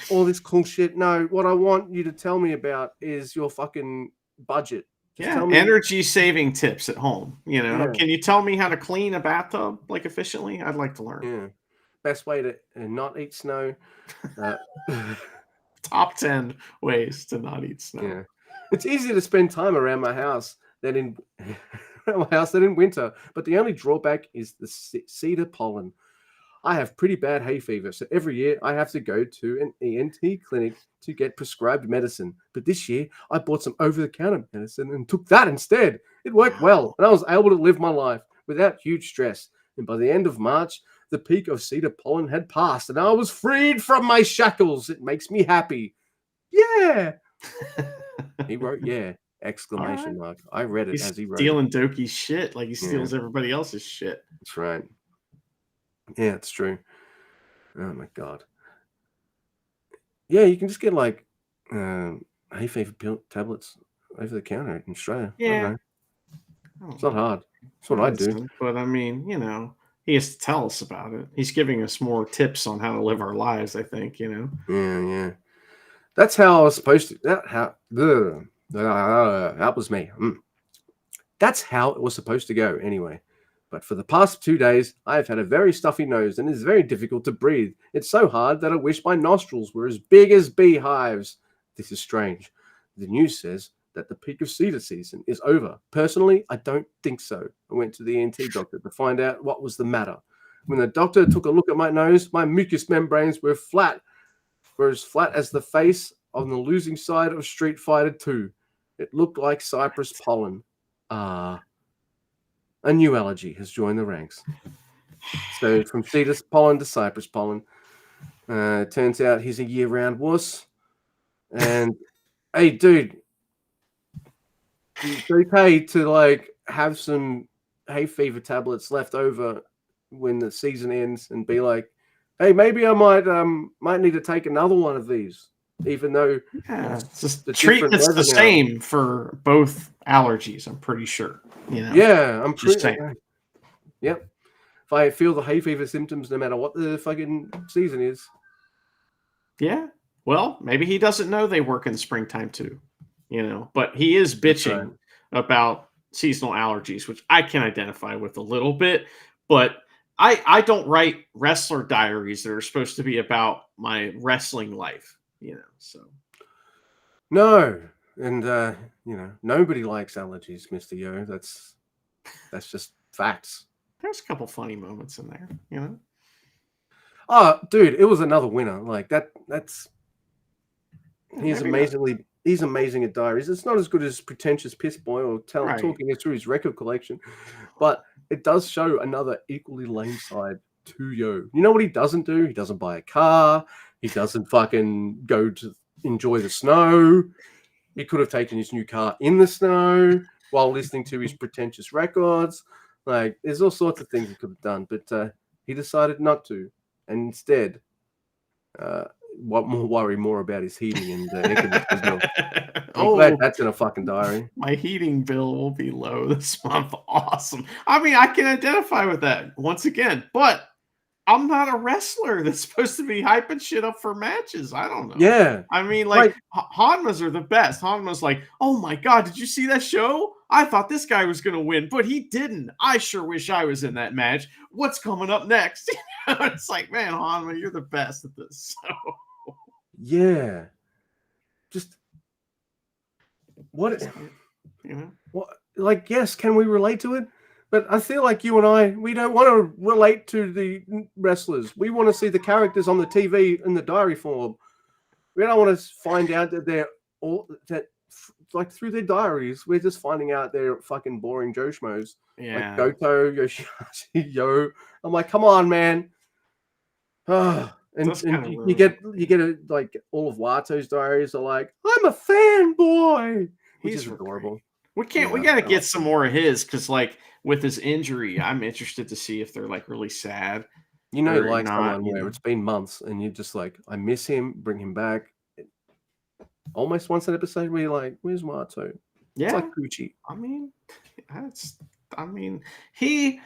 all this cool shit. No, what I want you to tell me about is your fucking budget. Tell me energy saving tips at home. Can you tell me how to clean a bathtub like efficiently? I'd like to learn. Yeah, best way to not eat snow. Top 10 ways to not eat snow. Yeah, it's easier to spend time around my house than in winter, but the only drawback is the cedar pollen. I have pretty bad hay fever, so every year I have to go to an ENT clinic to get prescribed medicine. But this year I bought some over-the-counter medicine and took that instead. It worked well, and I was able to live my life without huge stress. And by the end of March, the peak of cedar pollen had passed, and I was freed from my shackles. It makes me happy. Yeah. He wrote, yeah. Exclamation mark. I read it as he wrote. Stealing Doki's shit like he steals everybody else's shit. That's right. Yeah, it's true. Oh my god. Yeah, you can just get like hay fever tablets over the counter in Australia. Yeah. It's not hard. That's what I do. But I mean, he has to tell us about it. He's giving us more tips on how to live our lives, I think, Yeah. That's how I was supposed to. That was me. That's how it was supposed to go anyway. But for the past 2 days, I have had a very stuffy nose and it is very difficult to breathe. It's so hard that I wish my nostrils were as big as beehives. This is strange. The news says that the peak of cedar season is over. Personally, I don't think so. I went to the ENT doctor to find out what was the matter. When the doctor took a look at my nose, my mucous membranes were as flat as the face on the losing side of Street Fighter 2. It looked like cypress pollen. A new allergy has joined the ranks. So from cedar pollen to cypress pollen. Turns out he's a year-round wuss. And hey, dude, it's okay to like have some hay fever tablets left over when the season ends, and be like, hey, maybe I might need to take another one of these, even though it's just the treatment's the weather now. same for both allergies. I'm pretty sure. Yeah, I'm just pretty. saying. Yep. If I feel the hay fever symptoms, no matter what the fucking season is. Yeah. Well, maybe he doesn't know they work in the springtime too, but he is bitching about seasonal allergies, which I can identify with a little bit, but I don't write wrestler diaries that are supposed to be about my wrestling life, so. No. And, nobody likes allergies, Mr. Yo. That's just facts. There's a couple funny moments in there, Oh, dude, it was another winner. Like that's he's amazing at diaries. It's not as good as pretentious piss boy or talking us through his record collection, but it does show another equally lame side to Yo. You know what he doesn't do? He doesn't buy a car. He doesn't fucking go to enjoy the snow. He could have taken his new car in the snow while listening to his pretentious records. Like, there's all sorts of things he could have done, but he decided not to. And instead, worry more about his heating and air conditioning bill. I'm glad that's in a fucking diary. My heating bill will be low this month. Awesome. I mean, I can identify with that once again, but I'm not a wrestler that's supposed to be hyping shit up for matches. I don't know. Yeah. I mean, like, Hanmas are the best. Hanma's like, oh my God, did you see that show? I thought this guy was going to win, but he didn't. I sure wish I was in that match. What's coming up next? It's like, man, Hanma, you're the best at this. So. Yeah. Just what, like, yes, can we relate to it? But I feel like you and we don't want to relate to the wrestlers. We want to see the characters on the TV in the diary form. We don't want to find out that they're all that, like, through their diaries. We're just finding out they're fucking boring Joe schmoes. Yeah. Like Goto, Yoshihashi, Yo. I'm like, come on, man. And you get like all of Wato's diaries are like, I'm a fanboy, which is adorable. We gotta get some more of his, because like with his injury, I'm interested to see if they're like really sad. Like someone where it's been months and you're just like, I miss him, bring him back. Almost once an episode where you're like, where's Wato? Yeah, it's like Gucci. I mean, he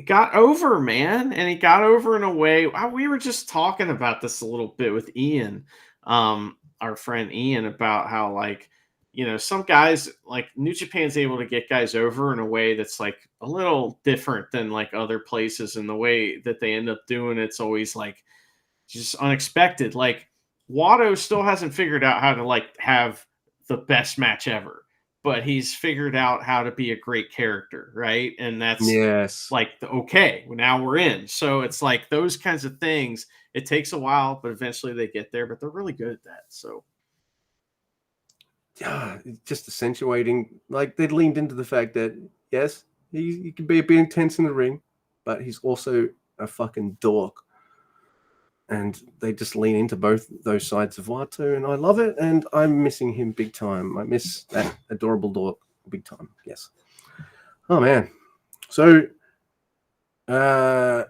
got over, man, and he got over in a way. We were just talking about this a little bit with Ian, our friend Ian, about how, like, some guys, like, New Japan's able to get guys over in a way that's like a little different than like other places, and the way that they end up doing it's always like just unexpected. Like, Wato still hasn't figured out how to like have the best match ever, but he's figured out how to be a great character, right? And that's like, okay, well, now we're in. So it's like those kinds of things. It takes a while, but eventually they get there. But they're really good at that. So yeah, just accentuating, like, they leaned into the fact that yes, he can be a bit intense in the ring, but he's also a fucking dork. And they just lean into both those sides of Wato, and I love it. And I'm missing him big time. I miss that adorable dork big time. Yes. Oh man. So, I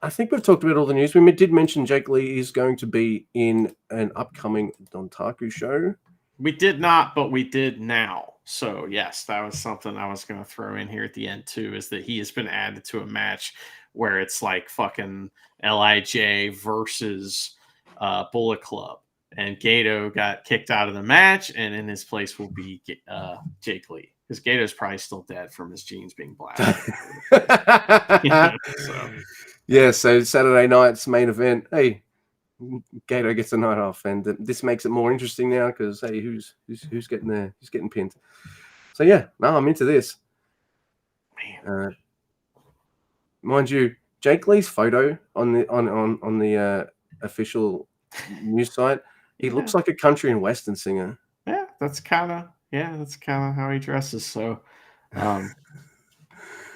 think we've talked about all the news. We did mention Jake Lee is going to be in an upcoming Dontaku show. We did not, but we did now. So yes, that was something I was going to throw in here at the end too, is that he has been added to a match where it's like fucking LIJ versus Bullet Club, and Gato got kicked out of the match, and in his place will be Jake Lee, because Gato's probably still dead from his jeans being blasted. So Saturday night's main event. Hey, Gato gets a night off, and this makes it more interesting now because, hey, who's getting there? Who's getting pinned? So yeah, no, I'm into this. Mind you, Jake Lee's photo on the official news site, he looks like a country and western singer. Yeah, that's kind of how he dresses. So,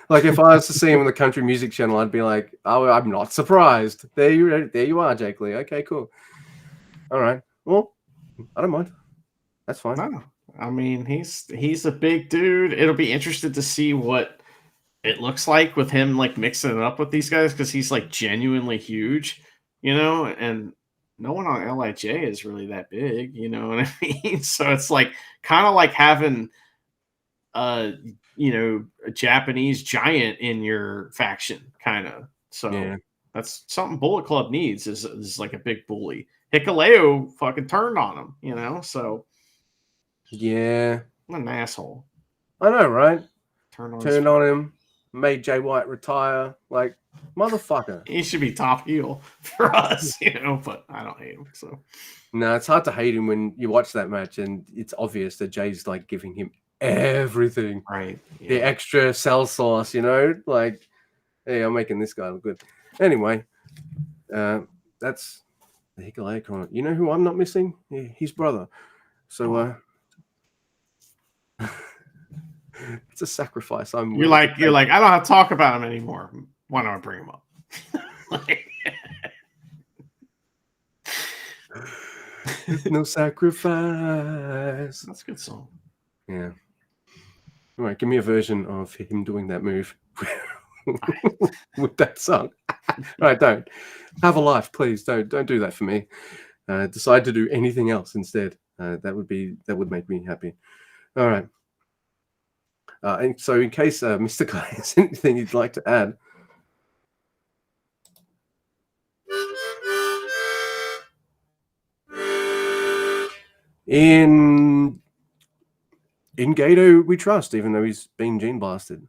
Like if I was to see him on the country music channel, I'd be like, "Oh, I'm not surprised." There you are, Jake Lee. Okay, cool. All right. Well, I don't mind. That's fine. No, I mean he's a big dude. It'll be interesting to see what it looks like with him like mixing it up with these guys because he's like genuinely huge, and no one on LIJ is really that big, you know what I mean? So it's like kind of like having uh a Japanese giant in your faction, kind of. So Yeah. that's something Bullet Club needs is like a big bully. Hikuleo fucking turned on him, so Yeah. what an asshole. I know, right? Turned on him, made Jay White retire. Like, motherfucker. He should be top heel for us, but I don't hate him. So No, it's hard to hate him when you watch that match and it's obvious that Jay's like giving him everything. right. The extra cell sauce, like, hey, I'm making this guy look good. Anyway, that's the Hikuleo corner. You know who I'm not missing? His brother. So it's a sacrifice. You're like, I don't have to talk about him anymore. Why don't I bring him up? No sacrifice. That's a good song. Yeah. All right, give me a version of him doing that move with that song. All right, don't have a life, please. Don't do that for me. Decide to do anything else instead. That would make me happy. All right. And so, in case Mr. Guy has anything you'd like to add. In Gato, we trust, even though he's been gene blasted.